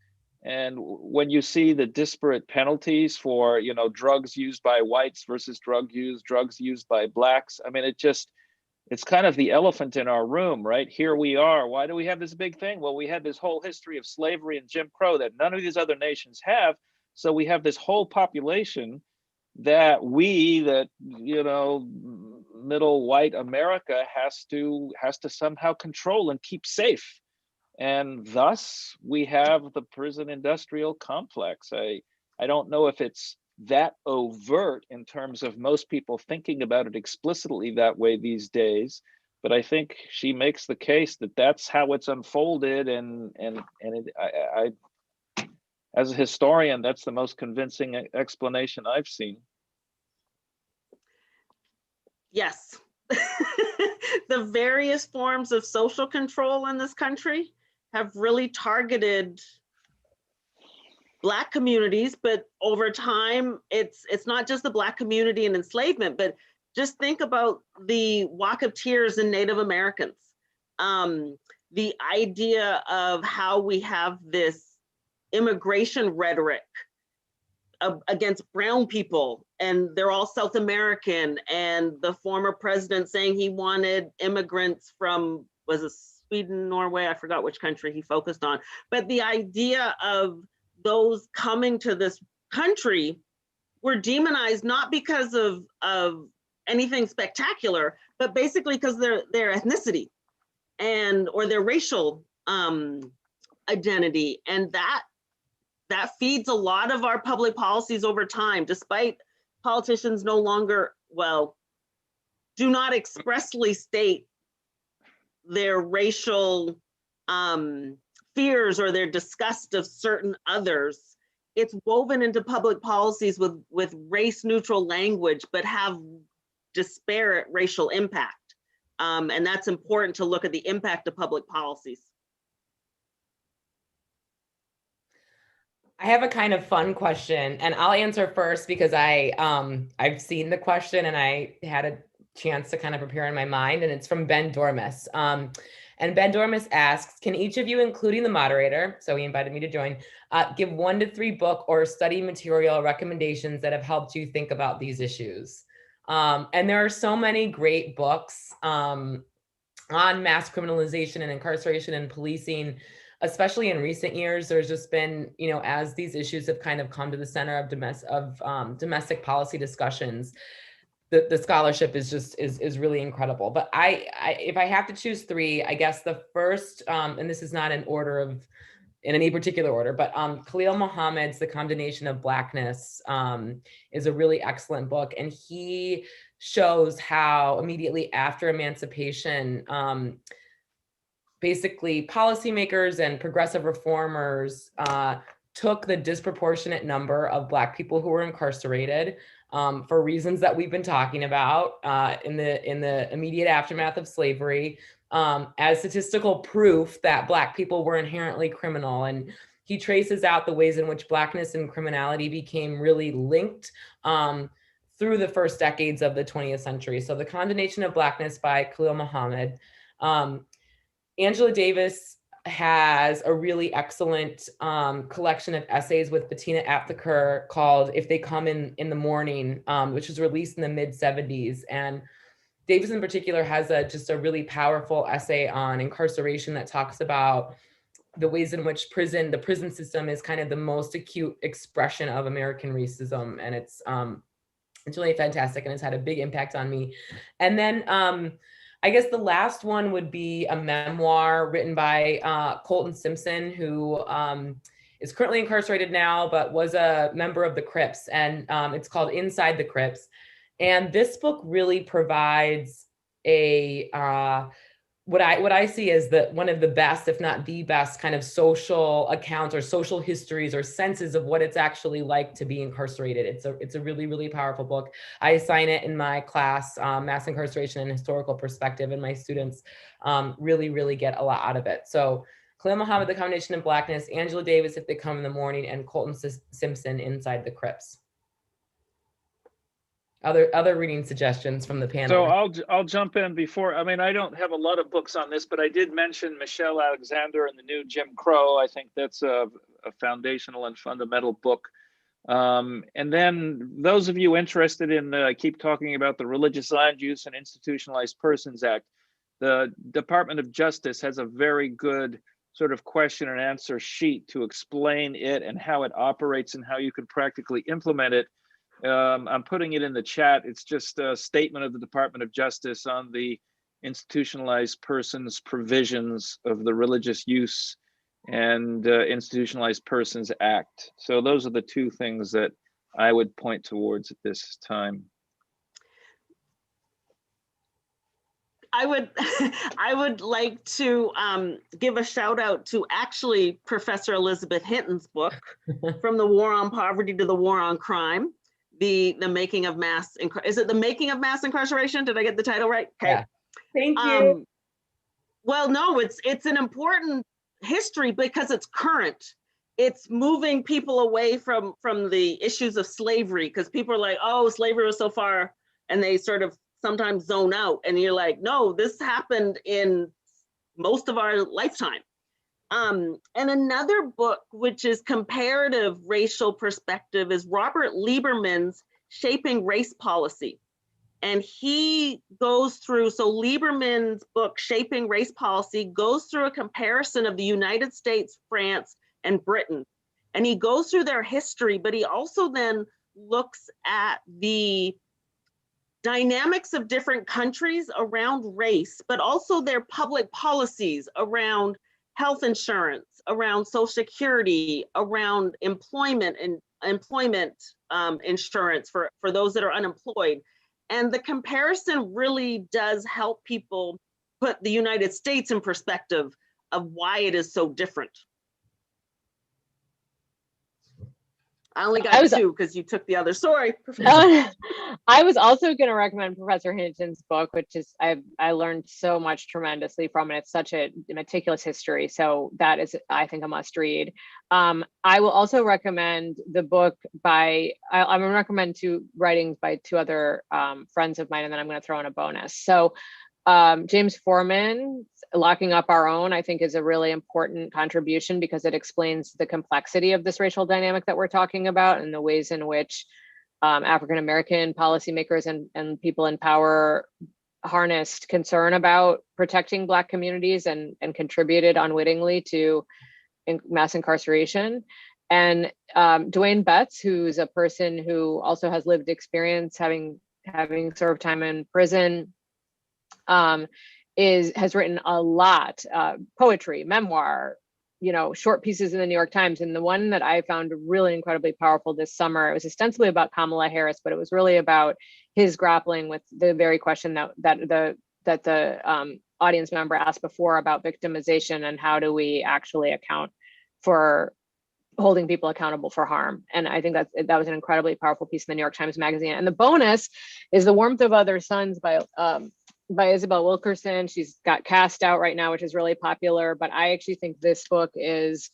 And when you see the disparate penalties for, you know, drugs used by whites versus drugs used by blacks, I mean, it's kind of the elephant in our room, right? Here we are. Why do we have this big thing? Well, we had this whole history of slavery and Jim Crow that none of these other nations have. So we have this whole population that you know, middle white America has to somehow control and keep safe. And thus we have the prison industrial complex. I don't know if it's that overt in terms of most people thinking about it explicitly that way these days, but I think she makes the case that that's how it's unfolded, and as a historian, that's the most convincing explanation I've seen. Yes. The various forms of social control in this country have really targeted Black communities, but over time, it's not just the Black community and enslavement, but just think about the Walk of Tears in Native Americans. The idea of how we have this immigration rhetoric against brown people, and they're all South American, and the former president saying he wanted immigrants from, was it Sweden, Norway? I forgot which country he focused on. But the idea of those coming to this country were demonized not because of anything spectacular, but basically because their ethnicity or their racial identity, and that feeds a lot of our public policies over time, despite politicians no longer, well, do not expressly state their racial fears or their disgust of certain others. It's woven into public policies with race neutral language, but have disparate racial impact. And that's important to look at the impact of public policies. I have a kind of fun question, and I'll answer first because I've seen the question and I had a chance to kind of prepare in my mind, and it's from Ben Dormis. And Ben Dormis asks, can each of you, including the moderator, so he invited me to join, give 1 to 3 book or study material recommendations that have helped you think about these issues? And there are so many great books on mass criminalization and incarceration and policing, especially in recent years. There's just been, as these issues have kind of come to the center of domestic policy discussions, the scholarship is really incredible. But if I have to choose 3, I guess the first, and this is not in any particular order, but Khalil Muhammad's The Condemnation of Blackness is a really excellent book. And he shows how immediately after emancipation, basically policymakers and progressive reformers took the disproportionate number of Black people who were incarcerated for reasons that we've been talking about in the immediate aftermath of slavery, as statistical proof that Black people were inherently criminal. And he traces out the ways in which Blackness and criminality became really linked through the first decades of the 20th century. So The Condemnation of Blackness by Khalil Muhammad. Angela Davis has a really excellent collection of essays with Bettina Aptheker called If They Come in the Morning, which was released in the mid-70s. And Davis in particular has just a really powerful essay on incarceration that talks about the ways in which the prison system is kind of the most acute expression of American racism. And it's really fantastic, and it's had a big impact on me. And then I guess the last one would be a memoir written by Colton Simpson, who is currently incarcerated now, but was a member of the Crips. And it's called Inside the Crips. And this book really provides what I see as one of the best, if not the best, kind of social accounts or social histories or senses of what it's actually like to be incarcerated. It's a really, really powerful book. I assign it in my class, Mass Incarceration and Historical Perspective, and my students really, really get a lot out of it. So Khalil Muhammad, The Condemnation of Blackness, Angela Davis, If They Come in the Morning, and Colton Simpson, Inside the Crips. Other reading suggestions from the panel. So I'll jump in before. I mean, I don't have a lot of books on this, but I did mention Michelle Alexander and the New Jim Crow. I think that's a foundational and fundamental book. And then those of you interested in, I keep talking about the Religious Land Use and Institutionalized Persons Act. The Department of Justice has a very good sort of question and answer sheet to explain it and how it operates and how you can practically implement it. I'm putting it in the chat. It's just a statement of the Department of Justice on the institutionalized persons provisions of the Religious Use and Institutionalized Persons Act. So those are the 2 things that I would point towards at this time. I would I would like to give a shout out to actually Professor Elizabeth Hinton's book, From the War on Poverty to the War on Crime, the making of mass, is it The Making of Mass Incarceration? Did I get the title right? Okay. Yeah. Thank you. Well, no, it's an important history because it's current. It's moving people away from the issues of slavery, because people are like, oh, slavery was so far, and they sort of sometimes zone out. And you're like, no, this happened in most of our lifetime. And another book, which is comparative racial perspective, is Robert Lieberman's Shaping Race Policy. And he goes through, so Lieberman's book, Shaping Race Policy, goes through a comparison of the United States, France, and Britain. And he goes through their history, but he also then looks at the dynamics of different countries around race, but also their public policies around health insurance, around Social Security, around employment and employment insurance for those that are unemployed. And the comparison really does help people put the United States in perspective of why it is so different. I only got two because you took the other. Sorry. I was also going to recommend Professor Hinton's book, which is I learned so much tremendously from, and it's such a meticulous history. So that is, I think, a must read. I will also recommend the book by, I'm going to recommend two writings by two other friends of mine, and then I'm going to throw in a bonus. So James Foreman's Locking Up Our Own, I think, is a really important contribution because it explains the complexity of this racial dynamic that we're talking about and the ways in which African-American policymakers and people in power harnessed concern about protecting Black communities and contributed unwittingly to mass incarceration. And Dwayne Betts, who's a person who also has lived experience having served time in prison, has written a lot, poetry, memoir, short pieces in the New York Times. And the one that I found really incredibly powerful this summer, it was ostensibly about Kamala Harris, but it was really about his grappling with the very question that the audience member asked before about victimization and how do we actually account for holding people accountable for harm. And I think that was an incredibly powerful piece in the New York Times Magazine. And the bonus is The Warmth of Other Suns by Isabel Wilkerson. She's got Cast out right now, which is really popular, but I actually think this book is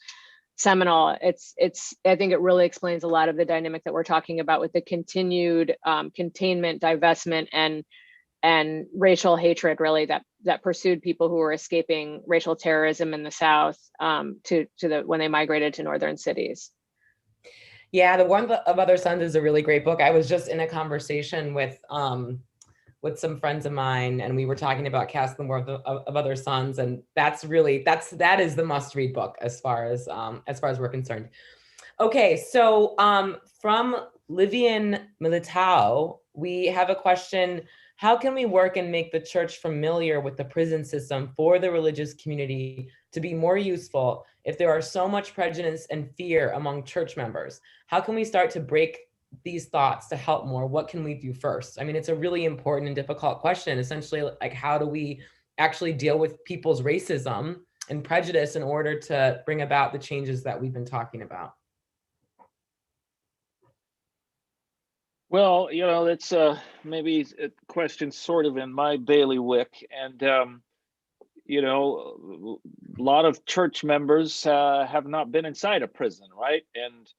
seminal. I think it really explains a lot of the dynamic that we're talking about with the continued containment, divestment, and racial hatred, really, that pursued people who were escaping racial terrorism in the South when they migrated to northern cities. Yeah, The Warmth of Other Suns is a really great book. I was just in a conversation with some friends of mine, and we were talking about Cast and the Warmth of Other Suns, and that is the must-read book as far as we're concerned. Okay, so from Livian Militao, we have a question. How can we work and make the church familiar with the prison system for the religious community to be more useful if there are so much prejudice and fear among church members? How can we start to break these thoughts to help more? What can we do first? I mean, it's a really important and difficult question. Essentially, like, how do we actually deal with people's racism and prejudice in order to bring about the changes that we've been talking about? Well, it's maybe a question sort of in my bailiwick, and a lot of church members have not been inside a prison, right? And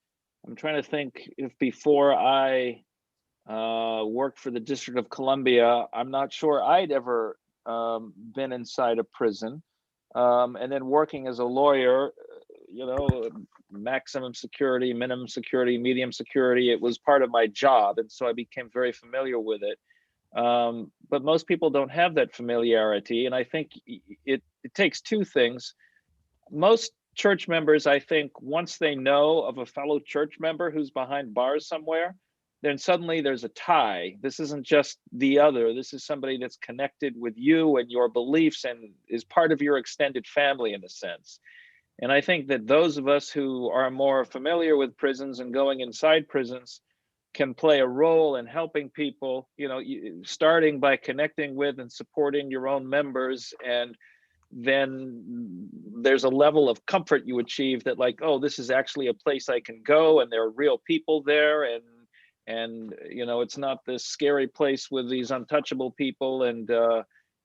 I'm trying to think if before I worked for the District of Columbia, I'm not sure I'd ever been inside a prison. And then working as a lawyer, maximum security, minimum security, medium security, it was part of my job. And so I became very familiar with it. But most people don't have that familiarity. And I think it takes two things. Most church members, I think, once they know of a fellow church member who's behind bars somewhere, then suddenly there's a tie. This isn't just the other. This is somebody that's connected with you and your beliefs and is part of your extended family in a sense. And I think that those of us who are more familiar with prisons and going inside prisons can play a role in helping people, starting by connecting with and supporting your own members. And then there's a level of comfort you achieve that, like, oh, this is actually a place I can go and there are real people there, and it's not this scary place with these untouchable people. And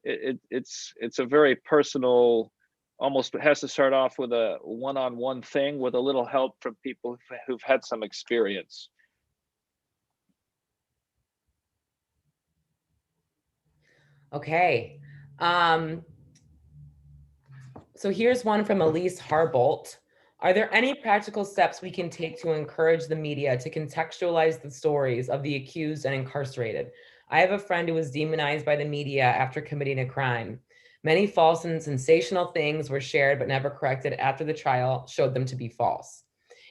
it's a very personal, almost has to start off with a one-on-one thing with a little help from people who've had some experience. Okay. So here's one from Elise Harbolt. Are there any practical steps we can take to encourage the media to contextualize the stories of the accused and incarcerated? I have a friend who was demonized by the media after committing a crime. Many false and sensational things were shared but never corrected after the trial showed them to be false.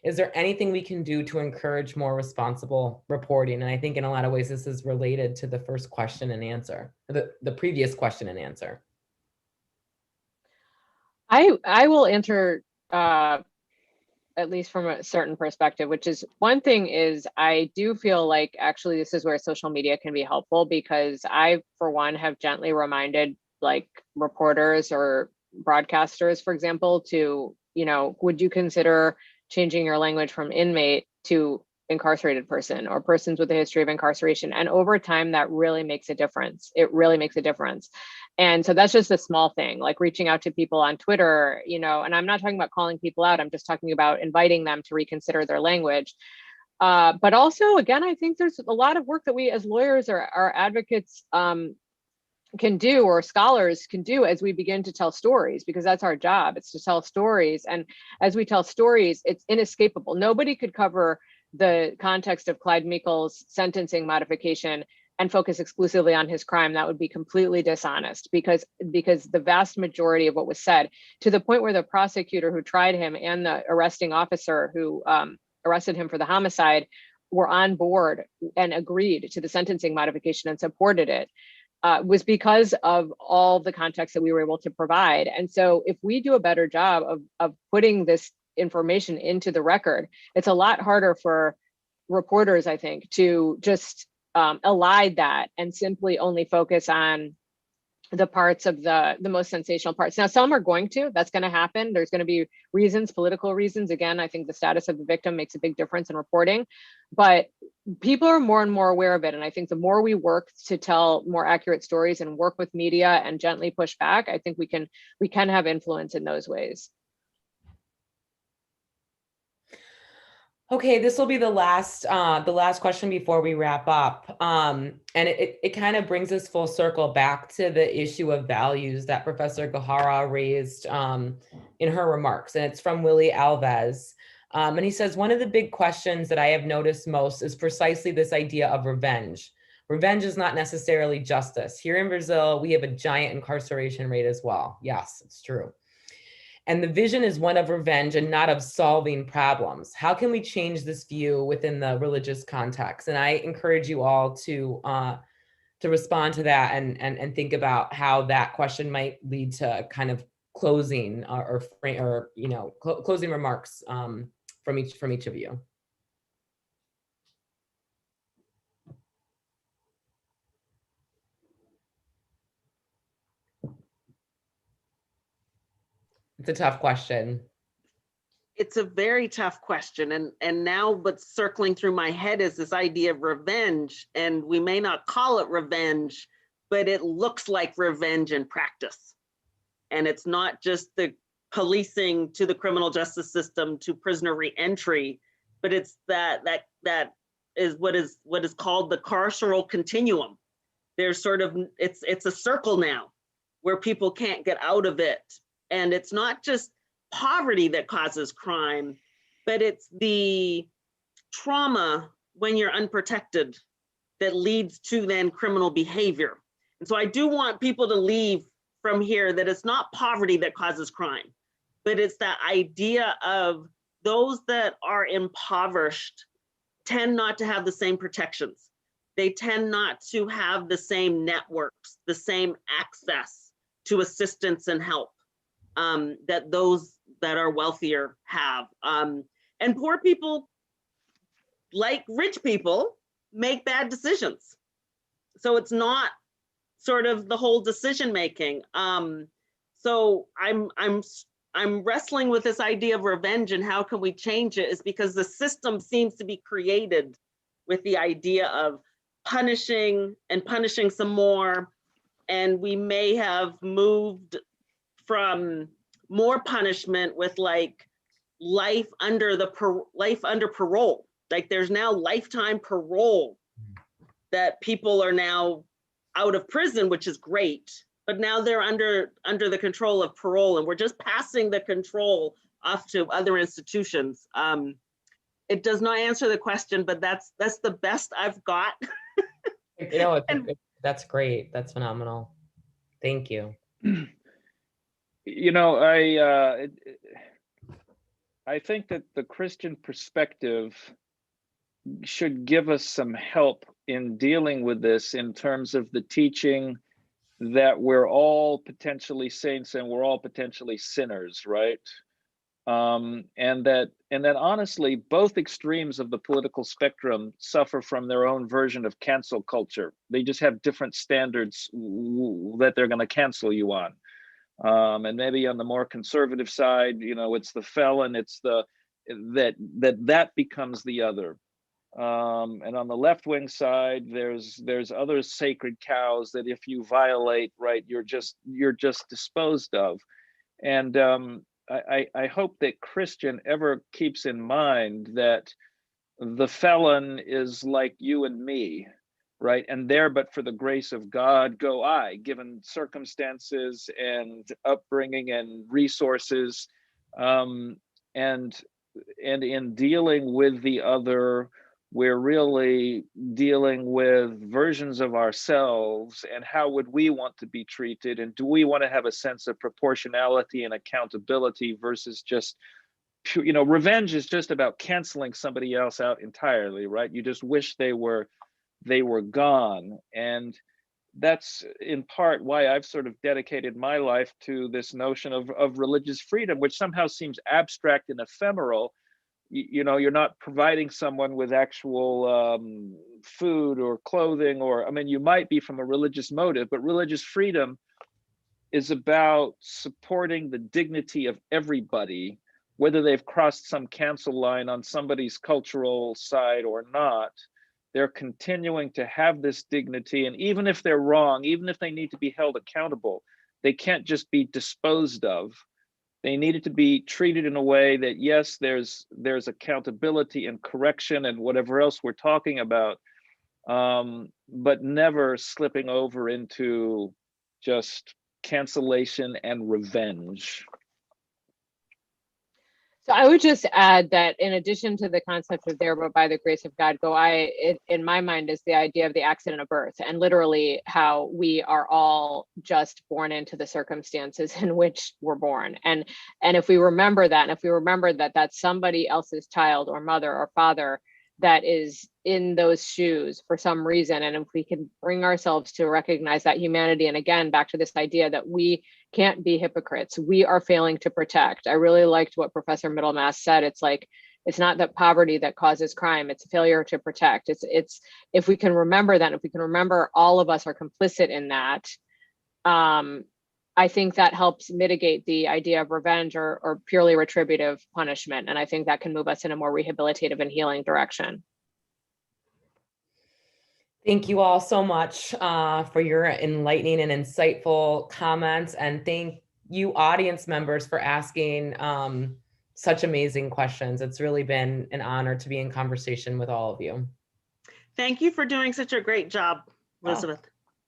Is there anything we can do to encourage more responsible reporting? And I think in a lot of ways, this is related to the first question and answer, the previous question and answer. I will answer at least from a certain perspective, which is, one thing is, I do feel like actually this is where social media can be helpful, because I, for one, have gently reminded like reporters or broadcasters, for example, to, would you consider changing your language from inmate to incarcerated person or persons with a history of incarceration? And over time, that really makes a difference. It really makes a difference. And so that's just a small thing, like reaching out to people on Twitter, and I'm not talking about calling people out. I'm just talking about inviting them to reconsider their language. But also, again, I think there's a lot of work that we as lawyers or our advocates can do, or scholars can do, as we begin to tell stories, because that's our job. It's to tell stories. And as we tell stories, it's inescapable. Nobody could cover the context of Clyde Meekel's sentencing modification and focus exclusively on his crime. That would be completely dishonest, because the vast majority of what was said, to the point where the prosecutor who tried him and the arresting officer who arrested him for the homicide were on board and agreed to the sentencing modification and supported it, was because of all the context that we were able to provide. And so if we do a better job of putting this information into the record, it's a lot harder for reporters, I think, to just elide that and simply only focus on the parts of the most sensational parts. Now, some are going to, that's going to happen. There's going to be reasons, political reasons. Again, I think the status of the victim makes a big difference in reporting, but people are more and more aware of it. And I think the more we work to tell more accurate stories and work with media and gently push back, I think we can have influence in those ways. Okay, this will be the last question before we wrap up. And it kind of brings us full circle back to the issue of values that Professor Gahara raised in her remarks. And it's from Willie Alves. And he says, one of the big questions that I have noticed most is precisely this idea of revenge. Revenge is not necessarily justice. Here in Brazil, we have a giant incarceration rate as well. Yes, it's true. And the vision is one of revenge and not of solving problems. How can we change this view within the religious context? And I encourage you all to respond to that and think about how that question might lead to kind of closing closing remarks from each of you. It's a tough question. It's a very tough question. And now what's circling through my head is this idea of revenge. And we may not call it revenge, but it looks like revenge in practice. And it's not just the policing to the criminal justice system to prisoner reentry, but it's that is what is called the carceral continuum. There's sort of, it's a circle now where people can't get out of it. And it's not just poverty that causes crime, but it's the trauma when you're unprotected that leads to then criminal behavior. And so I do want people to leave from here that it's not poverty that causes crime, but it's that idea of those that are impoverished tend not to have the same protections. They tend not to have the same networks, the same access to assistance and help that those that are wealthier have. And poor people, like rich people, make bad decisions. So it's not sort of the whole decision making. So I'm wrestling with this idea of revenge and how can we change it, is because the system seems to be created with the idea of punishing and punishing some more. And we may have moved from more punishment with like life under parole. Like there's now lifetime parole that people are now out of prison, which is great, but now they're under the control of parole, and we're just passing the control off to other institutions. It does not answer the question, but that's the best I've got. You know, that's great. That's phenomenal. Thank you. You know, I think that the Christian perspective should give us some help in dealing with this, in terms of the teaching that we're all potentially saints and we're all potentially sinners, right? And that honestly, both extremes of the political spectrum suffer from their own version of cancel culture. They just have different standards that they're going to cancel you on. And maybe on the more conservative side, you know, it's the felon, it's that becomes the other. And on the left-wing side, there's other sacred cows that if you violate, right, you're just disposed of. And I hope that Christian ever keeps in mind that the felon is like you and me, right? And there, but for the grace of God, go I, given circumstances and upbringing and resources. And in dealing with the other, we're really dealing with versions of ourselves and how would we want to be treated, and do we want to have a sense of proportionality and accountability versus just, you know, revenge is just about canceling somebody else out entirely, right? You just wish they were gone. And that's in part why I've sort of dedicated my life to this notion of religious freedom, which somehow seems abstract and ephemeral. You know, you're not providing someone with actual food or clothing, or, I mean, you might be from a religious motive, but religious freedom is about supporting the dignity of everybody, whether they've crossed some cancel line on somebody's cultural side or not. They're continuing to have this dignity, and even if they're wrong, even if they need to be held accountable, they can't just be disposed of. They needed to be treated in a way that, yes, there's accountability and correction and whatever else we're talking about, but never slipping over into just cancellation and revenge. So I would just add that in addition to the concept of there, but by the grace of God go I, in my mind is the idea of the accident of birth, and literally how we are all just born into the circumstances in which we're born. And if we remember that, and if we remember that that's somebody else's child or mother or father that is in those shoes for some reason, and if we can bring ourselves to recognize that humanity, and again, back to this idea that we can't be hypocrites, we are failing to protect. I really liked what Professor Middlemass said. It's like, it's not that poverty that causes crime, it's a failure to protect. It's if we can remember that, if we can remember all of us are complicit in that, I think that helps mitigate the idea of revenge or purely retributive punishment. And I think that can move us in a more rehabilitative and healing direction. Thank you all so much for your enlightening and insightful comments. And thank you, audience members, for asking such amazing questions. It's really been an honor to be in conversation with all of you. Thank you for doing such a great job, Elizabeth.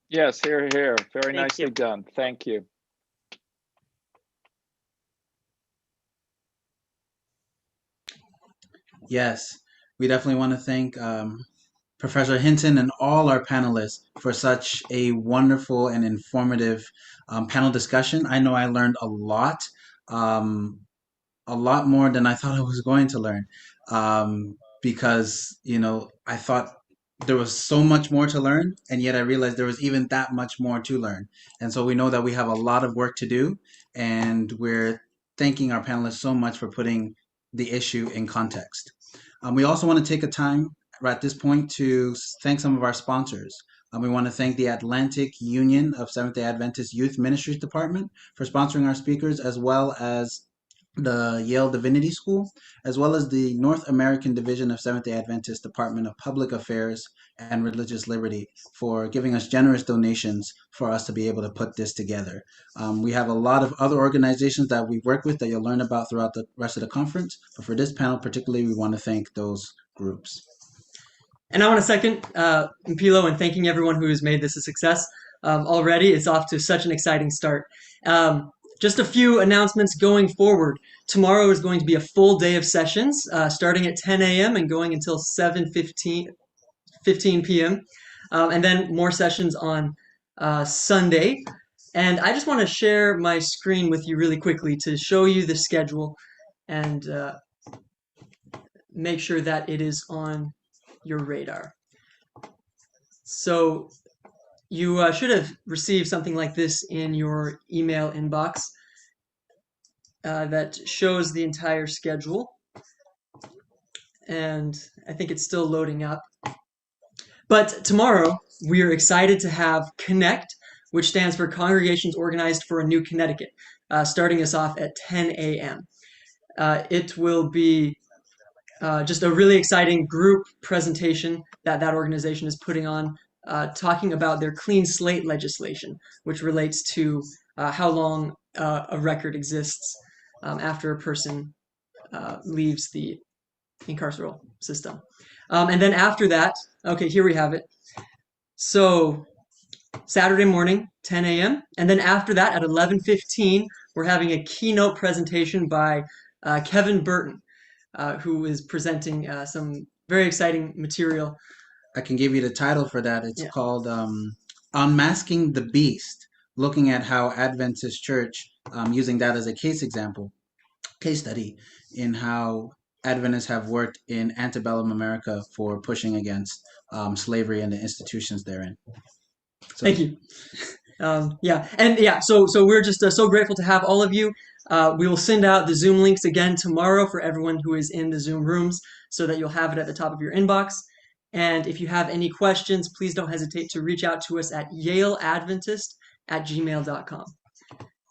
Yes, here, here. Very Thank nicely you. done. Thank you. Yes, we definitely want to thank Professor Hinton and all our panelists for such a wonderful and informative panel discussion. I know I learned a lot more than I thought I was going to learn, because, you know, I thought there was so much more to learn, and yet I realized there was even that much more to learn. And so we know that we have a lot of work to do, and we're thanking our panelists so much for putting the issue in context. We also want to take a time at this point to thank some of our sponsors. We want to thank the Atlantic Union of Seventh-day Adventist Youth Ministries Department for sponsoring our speakers, as well as the Yale Divinity School, as well as the North American Division of Seventh-day Adventist Department of Public Affairs and Religious Liberty for giving us generous donations for us to be able to put this together. We have a lot of other organizations that we work with that you'll learn about throughout the rest of the conference, but for this panel particularly, we want to thank those groups. And I want to second Mpilo in thanking everyone who has made this a success. Already, it's off to such an exciting start. Just a few announcements going forward. Tomorrow is going to be a full day of sessions, starting at 10 a.m. and going until 7:15 p.m. And then more sessions on Sunday. And I just want to share my screen with you really quickly to show you the schedule and make sure that it is on your radar. So you should have received something like this in your email inbox that shows the entire schedule. And I think it's still loading up. But tomorrow, we are excited to have Connect, which stands for Congregations Organized for a New Connecticut, starting us off at 10 a.m. It will be just a really exciting group presentation that organization is putting on, talking about their clean slate legislation, which relates to how long a record exists after a person leaves the incarceral system. And then after that, okay, here we have it. So Saturday morning, 10 a.m. And then after that at 11:15, we're having a keynote presentation by Kevin Burton, who is presenting some very exciting material. I can give you the title for that. It's called Unmasking the Beast, looking at how Adventist Church, using that as a case study in how Adventists have worked in antebellum America for pushing against slavery and the institutions therein. So, thank you. So we're just so grateful to have all of you. We will send out the Zoom links again tomorrow for everyone who is in the Zoom rooms so that you'll have it at the top of your inbox. And if you have any questions, please don't hesitate to reach out to us at yaleadventist@gmail.com.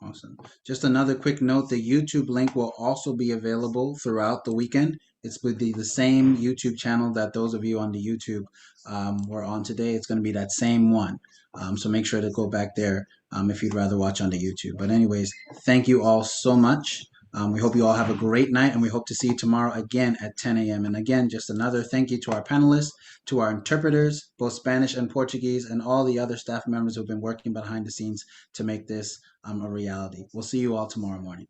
Awesome. Just another quick note, the YouTube link will also be available throughout the weekend. It's with the same YouTube channel that those of you on the YouTube were on today. It's going to be that same one. So make sure to go back there if you'd rather watch on the YouTube. But anyways, thank you all so much. We hope you all have a great night, and we hope to see you tomorrow again at 10 a.m. And again, just another thank you to our panelists, to our interpreters, both Spanish and Portuguese, and all the other staff members who've been working behind the scenes to make this a reality. We'll see you all tomorrow morning.